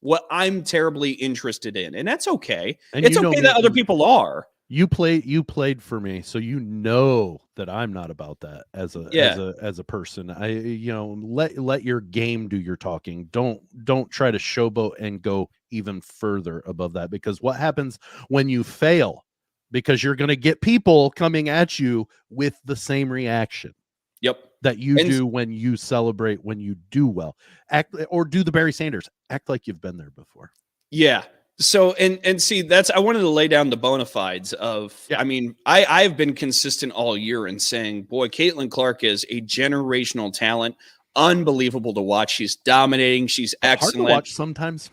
what I'm terribly interested in. And that's okay. And it's okay that other people are. You played for me, so you know that I'm not about that as a person. Let your game do your talking. Don't try to showboat and go even further above that, because what happens when you fail? Because you're going to get people coming at you with the same reaction. Yep. That you do when you celebrate, when you do well. Act, or do the Barry Sanders. Act like you've been there before. Yeah. So, and see, I wanted to lay down the bona fides of, I mean, I've been consistent all year in saying, boy, Caitlin Clark is a generational talent. Unbelievable to watch. She's dominating. She's excellent. Hard to watch sometimes.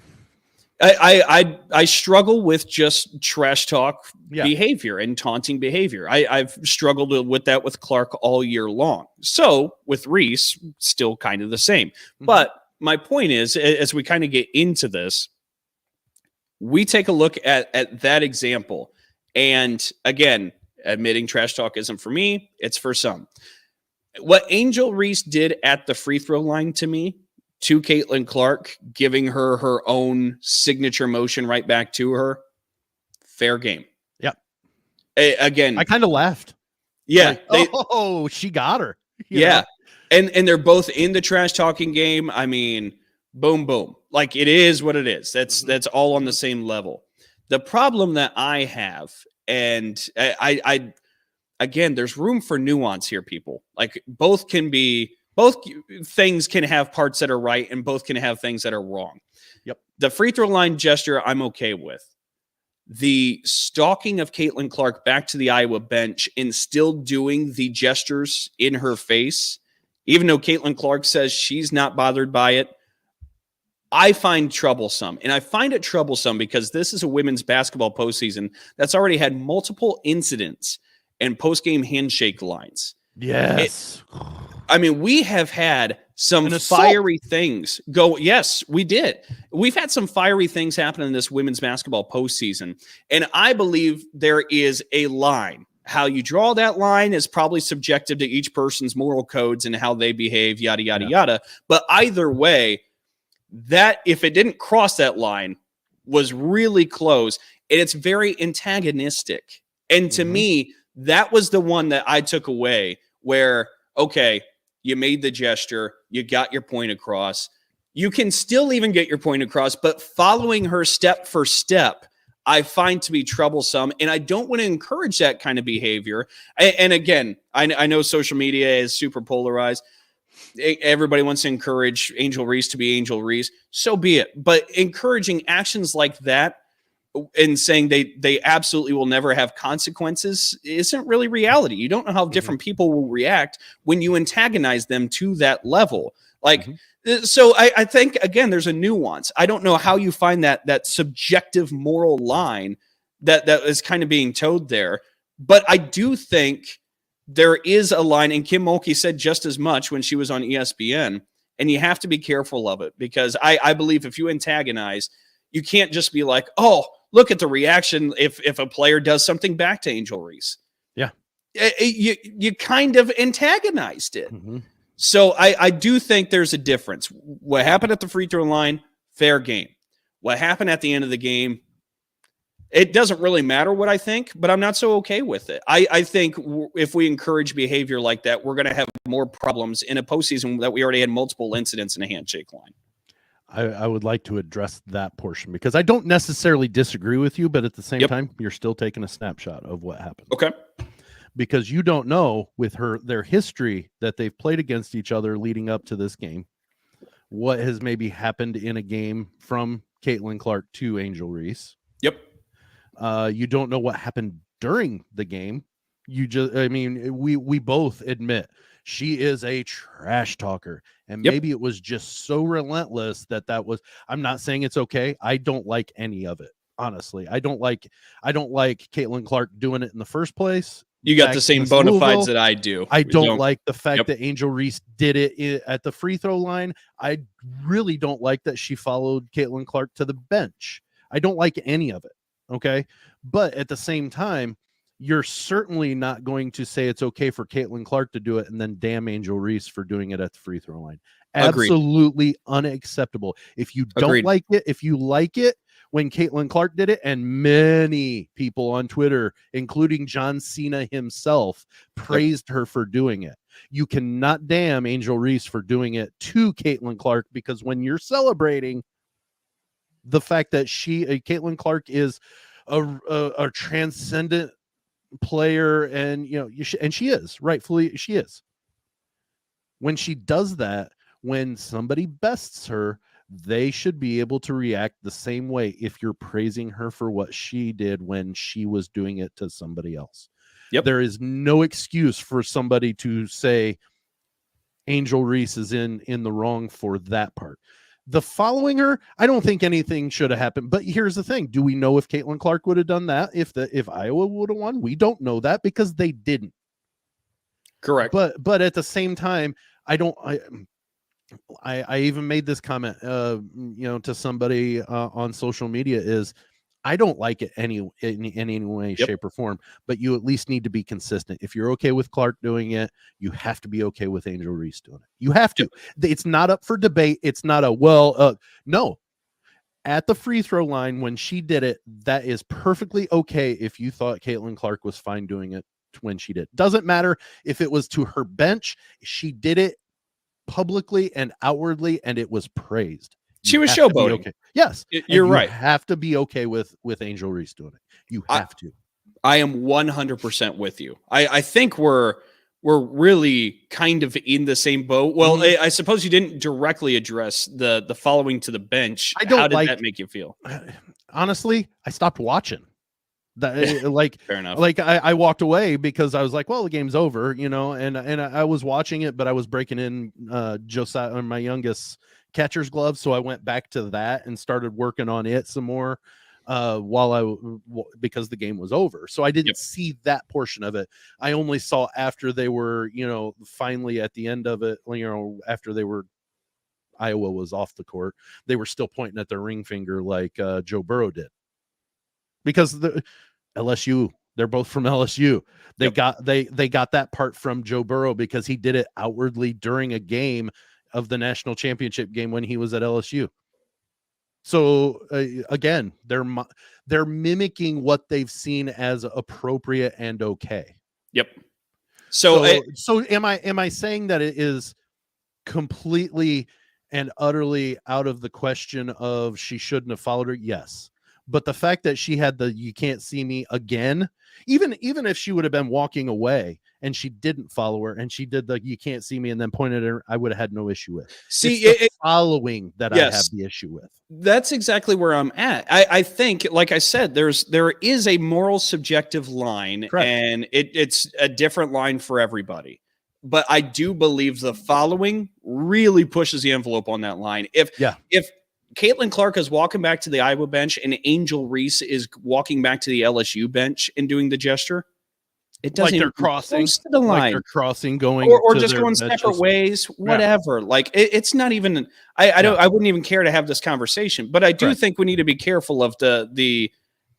I struggle with just trash talk behavior and taunting behavior. I've struggled with that with Clark all year long. So with Reese, still kind of the same. Mm-hmm. But my point is, as we kind of get into this, we take a look at that example. And again, admitting trash talk isn't for me, it's for some. What Angel Reese did at the free throw line to me, to Caitlin Clark, giving her her own signature motion right back to her, fair game. Yep. Again, I kind of laughed. Yeah. Like, she got her. Yeah. And they're both in the trash talking game. I mean, boom, boom. Like, it is what it is. That's all on the same level. The problem that I have, and I again, there's room for nuance here, people. Like, both things can have parts that are right, and both can have things that are wrong. Yep. The free throw line gesture, I'm okay with. The stalking of Caitlin Clark back to the Iowa bench and still doing the gestures in her face, even though Caitlin Clark says she's not bothered by it, I find troublesome. And I find it troublesome because this is a women's basketball postseason that's already had multiple incidents and post-game handshake lines. Yes. I mean, we have had some fiery things go. Yes, we did. We've had some fiery things happen in this women's basketball postseason. And I believe there is a line. How you draw that line is probably subjective to each person's moral codes and how they behave, yada, yada, yada. But either way, that if it didn't cross that line was really close, and it's very antagonistic. And to me, that was the one that I took away where, okay, you made the gesture, you got your point across. You can still even get your point across, but following her step for step, I find to be troublesome, and I don't want to encourage that kind of behavior. And again, I know social media is super polarized. Everybody wants to encourage Angel Reese to be Angel Reese. So be it. But encouraging actions like that and saying they absolutely will never have consequences isn't really reality. You don't know how different people will react when you antagonize them to that level. Like, so I think, again, there's a nuance. I don't know how you find that subjective moral line that is kind of being towed there. But I do think there is a line, and Kim Mulkey said just as much when she was on ESPN, and you have to be careful of it, because I believe if you antagonize, you can't just be like, oh, look at the reaction if a player does something back to Angel Reese. Yeah. You kind of antagonized it. So I do think there's a difference. What happened at the free throw line, fair game. What happened at the end of the game, it doesn't really matter what I think, but I'm not so okay with it. I think if we encourage behavior like that, we're going to have more problems in a postseason that we already had multiple incidents in a handshake line. I would like to address that portion, because I don't necessarily disagree with you, but at the same time, you're still taking a snapshot of what happened. Okay. Because you don't know with their history that they've played against each other leading up to this game, what has maybe happened in a game from Caitlin Clark to Angel Reese. Yep. You don't know what happened during the game. We both admit she is a trash talker, and maybe it was just so relentless that was, I'm not saying it's okay. I don't like any of it. Honestly, I don't like Caitlin Clark doing it in the first place. You got the same bona fides that I do. I don't like the fact that Angel Reese did it at the free throw line. I really don't like that she followed Caitlin Clark to the bench. I don't like any of it. Okay. But at the same time, you're certainly not going to say it's okay for Caitlin Clark to do it and then damn Angel Reese for doing it at the free throw line. Agreed. Absolutely unacceptable. If you don't Agreed. like it, if you like it when Caitlin Clark did it, and many people on Twitter, including John Cena himself, praised her for doing it. You cannot damn Angel Reese for doing it to Caitlin Clark, because when you're celebrating the fact that Caitlin Clark is a transcendent player, and and she is, rightfully she is. When she does that, when somebody bests her, they should be able to react the same way if you're praising her for what she did when she was doing it to somebody else. Yep. There is no excuse for somebody to say Angel Reese is in the wrong for that part. The following her, I don't think anything should have happened. But here's the thing. Do we know if Caitlin Clark would have done that if Iowa would have won? We don't know that because they didn't. Correct. But at the same time, I even made this comment, to somebody on social media, is I don't like it in any way, shape, or form, but you at least need to be consistent. If you're okay with Clark doing it, you have to be okay with Angel Reese doing it. You have to. It's not up for debate. It's not no. At the free throw line, when she did it, that is perfectly okay if you thought Caitlin Clark was fine doing it when she did. Doesn't matter if it was to her bench. She did it publicly and outwardly, and it was praised. She was showboating. Okay. Yes, you're right. You have to be okay with Angel Reese doing it. You have to. I am 100% with you. I think we're really kind of in the same boat. Well, I suppose you didn't directly address the following to the bench. How did that make you feel? Honestly, I stopped watching. Fair enough. I walked away because I was like, well, the game's over, and I was watching it, but I was breaking in Josiah, my youngest, catcher's glove, so I went back to that and started working on it some more because the game was over. So I didn't see that portion of it. I only saw after they were, finally at the end of it, after Iowa was off the court, they were still pointing at their ring finger like Joe Burrow did. Because the LSU, they're both from LSU. They got that part from Joe Burrow because he did it outwardly during a game of the national championship game when he was at LSU. So again, they're mimicking what they've seen as appropriate and okay. Yep. So am I saying that it is completely and utterly out of the question of she shouldn't have followed her? Yes. But the fact that she had "you can't see me" again, even if she would have been walking away and she didn't follow her and she did the "you can't see me" and then pointed at her, I would have had no issue with. See, it's following that I have the issue with. That's exactly where I'm at. I think, like I said, there is a moral subjective line. Correct. And it's a different line for everybody. But I do believe the following really pushes the envelope on that line. If Caitlin Clark is walking back to the Iowa bench and Angel Reese is walking back to the LSU bench and doing the gesture, it doesn't like they're crossing to the line. Like they're crossing, going or just going separate ways, whatever. Like it's not even. I wouldn't even care to have this conversation. But I do think we need to be careful of the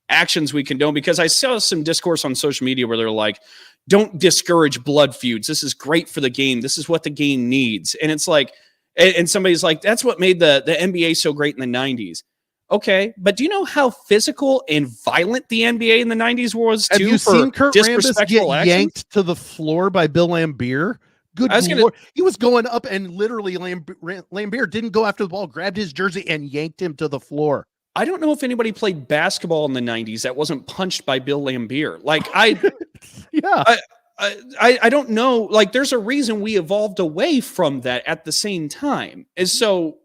actions we condone, because I saw some discourse on social media where they're like, "Don't discourage blood feuds. This is great for the game. This is what the game needs." And it's like. And somebody's like, that's what made the NBA so great in the 90s. Okay, but do you know how physical and violent the NBA in the 90s was, too? Have you seen Kurt Rambis get actions? yanked to the floor by Bill Laimbeer? Good Lord. He was going up and literally Laimbeer didn't go after the ball, grabbed his jersey and yanked him to the floor. I don't know if anybody played basketball in the 90s that wasn't punched by Bill Laimbeer. Like, I don't know. Like, there's a reason we evolved away from that at the same time. And so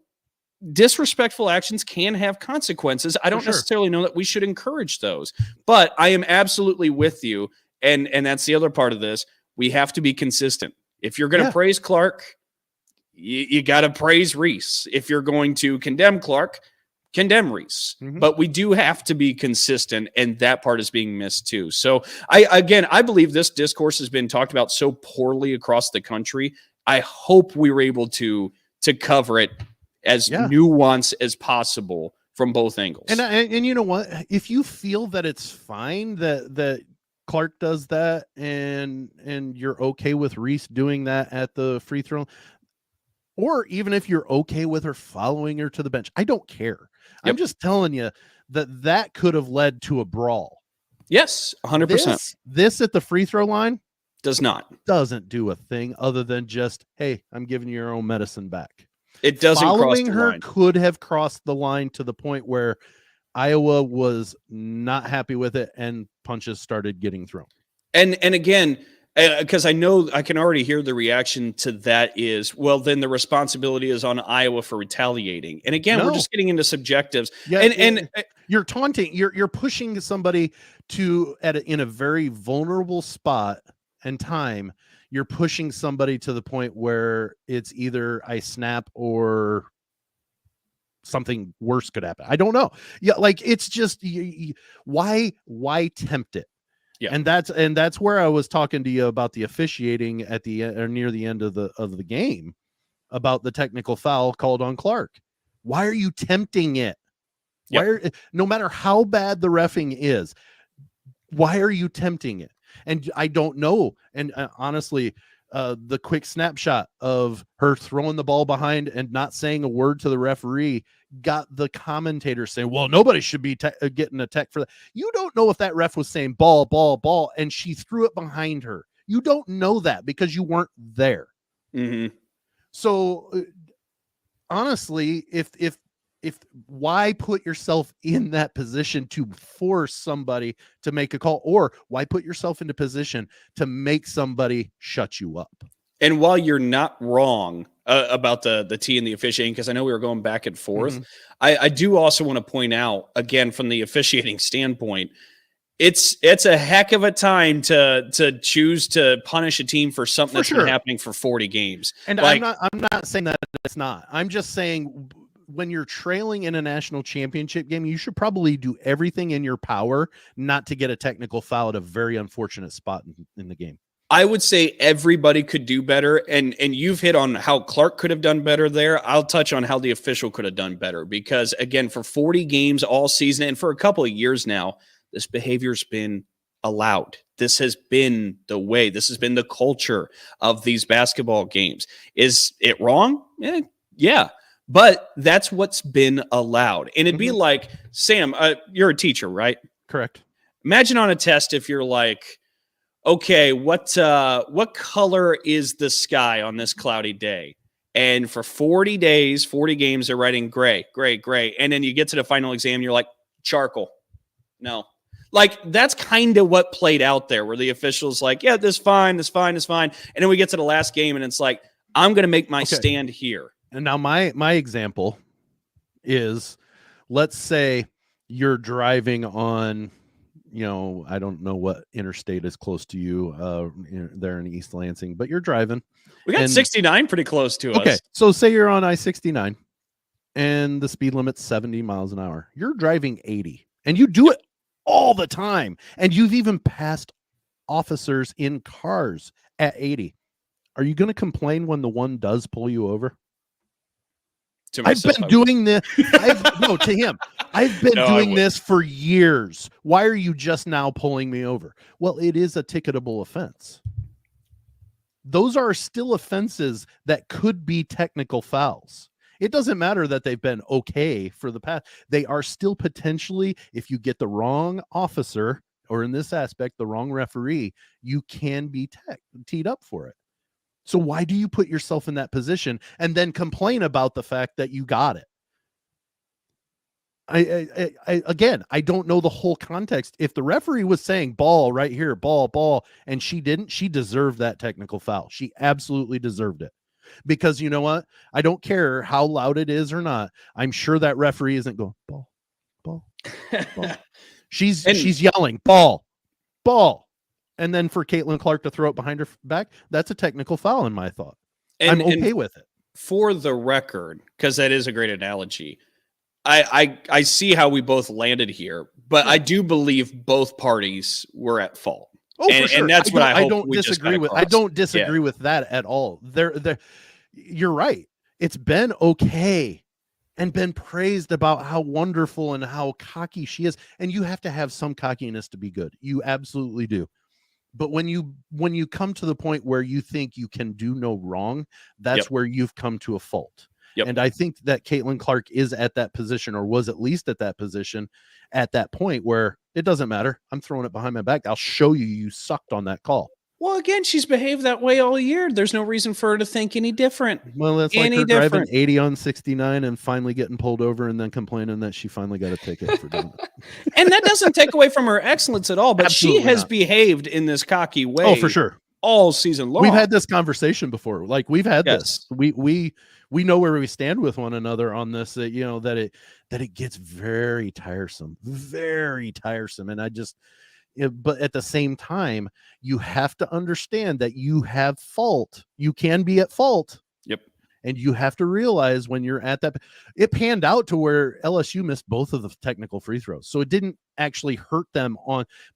disrespectful actions can have consequences. I don't necessarily know that we should encourage those, but I am absolutely with you. And that's the other part of this. We have to be consistent. If you're going to praise Clark, you got to praise Reese. If you're going to condemn Clark, condemn Reese. But we do have to be consistent, and that part is being missed too. So I believe this discourse has been talked about so poorly across the country. I hope we were able to cover it as nuanced as possible from both angles. And you know what? If you feel that it's fine that Clark does that and you're okay with Reese doing that at the free throw, or even if you're okay with her following her to the bench, I don't care. Yep. I'm just telling you that could have led to a brawl. Yes, 100%. This at the free throw line doesn't do a thing other than just, hey, I'm giving you your own medicine back. It doesn't Following cross the her line. Could have crossed the line to the point where Iowa was not happy with it and punches started getting thrown. And again, because I know I can already hear the reaction to that is, well, then the responsibility is on Iowa for retaliating. And again, we're just getting into subjectives. Yeah, and you're taunting, you're pushing somebody in a very vulnerable spot and time. You're pushing somebody to the point where it's either I snap or something worse could happen. I don't know. Yeah, like it's just why tempt it? Yeah, and that's where I was talking to you about the officiating at the or near the end of the game about the technical foul called on Clark. Why are you tempting it? Yep. No matter how bad the reffing is, why are you tempting it? And I don't know. And honestly, the quick snapshot of her throwing the ball behind and not saying a word to the referee got the commentator saying, well, nobody should be getting a tech for that. You don't know if that ref was saying ball, ball, ball, and she threw it behind her. You don't know that because you weren't there. Mm-hmm. So honestly, if why put yourself in that position to force somebody to make a call, or why put yourself into position to make somebody shut you up? And while you're not wrong about the T and the officiating, because I know we were going back and forth, mm-hmm. I do also want to point out, again, from the officiating standpoint, it's a heck of a time to choose to punish a team for something that's been happening for 40 games. And I'm not saying that it's not. I'm just saying when you're trailing in a national championship game, you should probably do everything in your power not to get a technical foul at a very unfortunate spot in the game. I would say everybody could do better, and you've hit on how Clark could have done better there. I'll touch on how the official could have done better because, again, for 40 games all season and for a couple of years now, this behavior's been allowed. This has been the way. This has been the culture of these basketball games. Is it wrong? Yeah. But that's what's been allowed. And it'd be like, Sam, you're a teacher, right? Correct. Imagine on a test if you're like, okay, what color is the sky on this cloudy day? And for 40 days, 40 games, they're writing gray, gray, gray. And then you get to the final exam, you're like, charcoal. No. Like, that's kind of what played out there, where the official's like, yeah, this is fine, this is fine, this is fine. And then we get to the last game, and it's like, I'm going to make my stand here. And now my example is, let's say you're driving on, I don't know what interstate is close to you there in East Lansing, but you're driving. We got 69 pretty close to us. Okay, so say you're on I-69 and the speed limit's 70 miles an hour. You're driving 80, and you do it all the time. And you've even passed officers in cars at 80. Are you going to complain when the one does pull you over? I've been doing this. To him. I've been doing this for years. Why are you just now pulling me over? Well, it is a ticketable offense. Those are still offenses that could be technical fouls. It doesn't matter that they've been okay for the past. They are still potentially, if you get the wrong officer, or in this aspect, the wrong referee, you can be teed up for it. So why do you put yourself in that position and then complain about the fact that you got it? I don't know the whole context. If the referee was saying ball right here, ball, and she didn't, she deserved that technical foul. She absolutely deserved it. Because you know what? I don't care how loud it is or not. I'm sure that referee isn't going ball. She's yelling ball. And then for Caitlin Clark to throw it behind her back, that's a technical foul in my thought. I'm okay with it. For the record, because that is a great analogy, I see how we both landed here, but I do believe both parties were at fault. Oh, for sure. And that's what I don't disagree with. I don't disagree with that at all. You're right. It's been okay and been praised about how wonderful and how cocky she is. And you have to have some cockiness to be good. You absolutely do. But when you come to the point where you think you can do no wrong, that's where you've come to a fault. And I think that Caitlin Clark is at that position, or was at least at that position at that point where it doesn't matter. I'm throwing it behind my back. I'll show you sucked on that call. Well, again, she's behaved that way all year. There's no reason for her to think any different. Well, it's like her driving 80 on 69 and finally getting pulled over and then complaining that she finally got a ticket for doing it. And that doesn't take away from her excellence at all, but Absolutely she has not. behaved in this cocky way. Oh, for sure. All season long. We've had this conversation before. Like we've had this. We know where we stand with one another on this, that, you know, that it gets very tiresome. And I just, but at the same time, you have to understand that you have fault. You can be at fault. Yep. And you have to realize when you're at that, it panned out to where LSU missed both of the technical free throws. So it didn't actually hurt them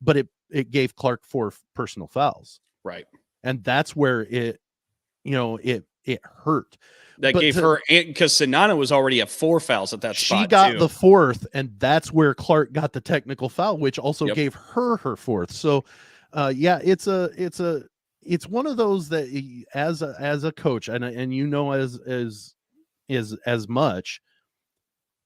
but it gave Clark 4 personal fouls. Right. And that's where it hurt. That gave her, because Sanana was already at 4 fouls at that spot. She got the 4th, and that's where Clark got the technical foul, which also gave her 4th. So, it's one of those that as a coach, and you know as much,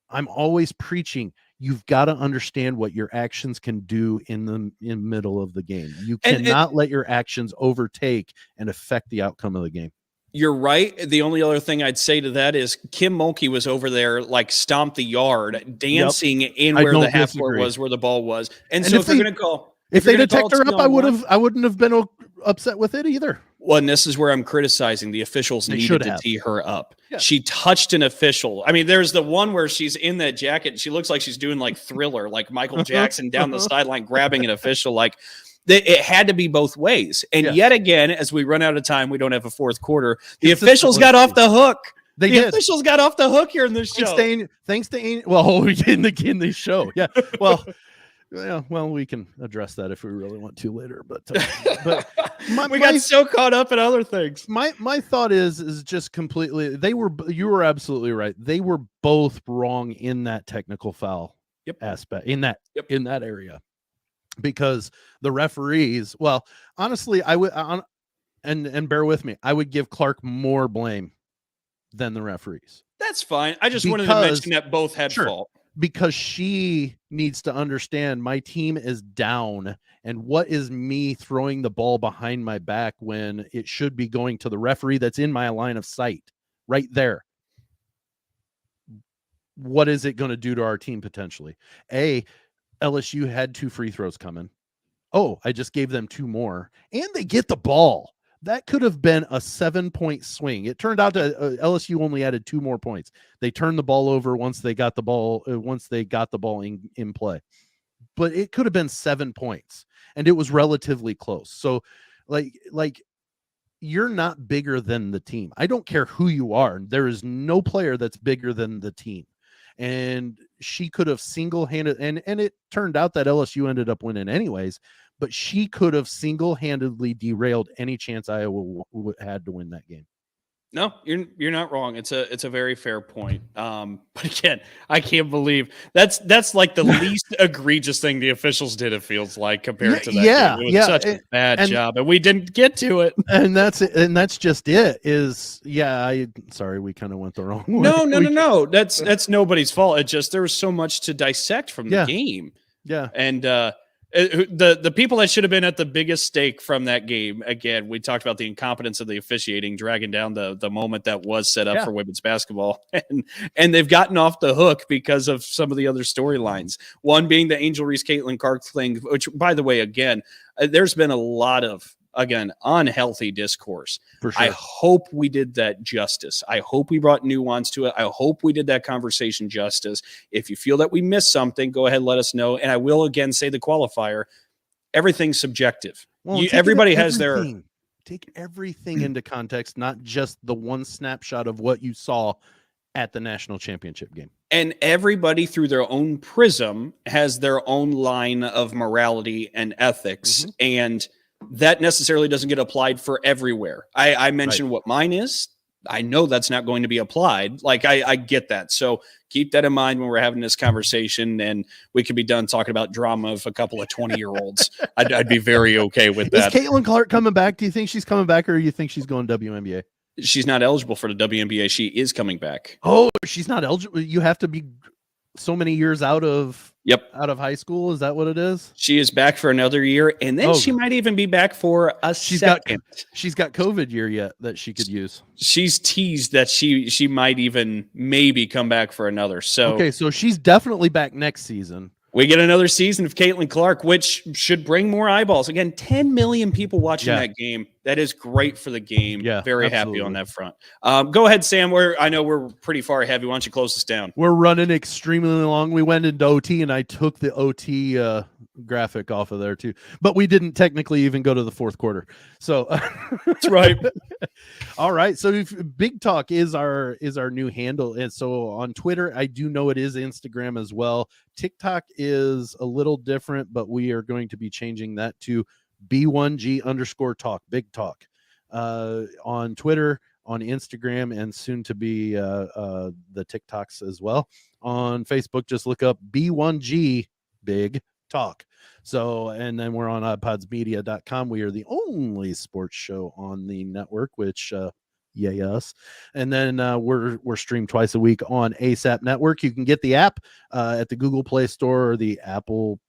I'm always preaching. You've got to understand what your actions can do in the middle of the game. You cannot let your actions overtake and affect the outcome of the game. You're right. The only other thing I'd say to that is Kim Mulkey was over there, like stomp the yard, dancing in where the half court was, where the ball was. And so if they're going to call, if they didn't take her up, I wouldn't have been upset with it either. Well, and this is where I'm criticizing the officials needed to tee her up. Yeah. She touched an official. I mean, there's the one where she's in that jacket. And she looks like she's doing like Thriller, like Michael Jackson down the sideline, grabbing an official. Like it had to be both ways. And yet again, as we run out of time, we don't have a fourth quarter. The officials got off the hook. The officials got off the hook here in this show. Thanks to in the show. Yeah. Well. Yeah, well, we can address that if we really want to later, but we got so caught up in other things. My thought is just completely. You were absolutely right. They were both wrong in that technical foul aspect in that area, because the referees. Well, honestly, I would and bear with me. I would give Clark more blame than the referees. That's fine. I just wanted to mention that both had fault. Because she needs to understand my team is down, and what is me throwing the ball behind my back when it should be going to the referee that's in my line of sight right there. What is it going to do to our team potentially? LSU had 2 free throws coming. Oh, I just gave them 2 more, and they get the ball. That could have been a 7-point swing. It turned out that LSU only added 2 more points. They turned the ball over once they got the ball in play. But it could have been 7 points, and it was relatively close. So, like you're not bigger than the team. I don't care who you are. There is no player that's bigger than the team. And she could have single-handed, and it turned out that LSU ended up winning anyways. But she could have single-handedly derailed any chance Iowa had to win that game. No, you're not wrong. It's a very fair point. But again, I can't believe that's like the least egregious thing the officials did. It feels like compared to that. Yeah, game. It was such a bad job, and we didn't get to it. And that's just it. Sorry, we kind of went the wrong way. No. That's nobody's fault. It just there was so much to dissect from the game. Yeah, and the people that should have been at the biggest stake from that game, again, we talked about the incompetence of the officiating, dragging down the moment that was set up for women's basketball. And they've gotten off the hook because of some of the other storylines. One being the Angel Reese Caitlin Clark thing, which, by the way, again, there's been a lot of, unhealthy discourse. For sure. I hope we did that justice. I hope we brought nuance to it. I hope we did that conversation justice. If you feel that we missed something, go ahead, let us know. And I will again say the qualifier, everything's subjective. Well, everybody has their... Take everything into context, not just the one snapshot of what you saw at the national championship game. And everybody through their own prism has their own line of morality and ethics. And that necessarily doesn't get applied for everywhere. I mentioned what mine is. I know that's not going to be applied. Like I get that. So keep that in mind when we're having this conversation, and we could be done talking about drama of a couple of 20-year-olds. I'd be very okay with that. Is Caitlin Clark coming back? Do you think she's coming back, or you think she's going WNBA? She's not eligible for the WNBA. She is coming back. Oh, she's not eligible. You have to be so many years out of high school. Is that what it is? She is back for another year, and then she might even be back for a second. She's got COVID year yet that she could use. She's teased that she might even maybe come back for another. So okay, so she's definitely back next season. We get another season of Caitlin Clark, which should bring more eyeballs. Again, 10 million people watching that game. That is great for the game. Yeah, very happy on that front. Go ahead, Sam. I know we're pretty far ahead. Why don't you close this down? We're running extremely long. We went into OT, and I took the OT graphic off of there too. But we didn't technically even go to the fourth quarter. So that's right. All right. So Big Talk is our new handle. And so on Twitter, I do know it is Instagram as well. TikTok is a little different, but we are going to be changing that to B1G_talk, Big Talk, on Twitter, on Instagram, and soon to be the TikToks as well. On Facebook, just look up B1G Big Talk. So, and then we're on iPodsmedia.com. We are the only sports show on the network, which yay us. And then we're streamed twice a week on ASAP Network. You can get the app at the Google Play Store or the Apple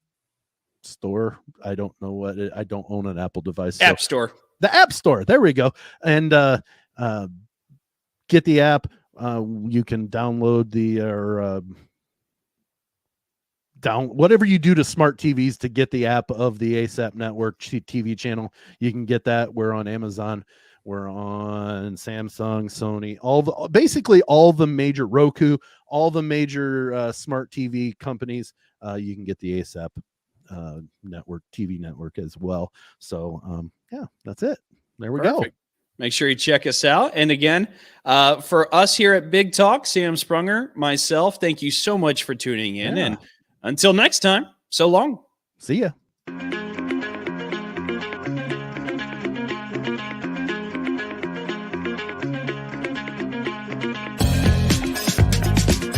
Store. I don't know I don't own an Apple device. App Store. The App Store. There we go. And get the app. You can download whatever you do to smart TVs to get the app of the ASAP Network TV channel. You can get that. We're on Amazon. We're on Samsung, Sony, basically all the major Roku, all the major smart TV companies. You can get the ASAP network, TV network as well. So that's it. There we go. Make sure you check us out. And again, for us here at Big Talk, Sam Sprunger, myself, thank you so much for tuning in. And until next time, so long. See ya.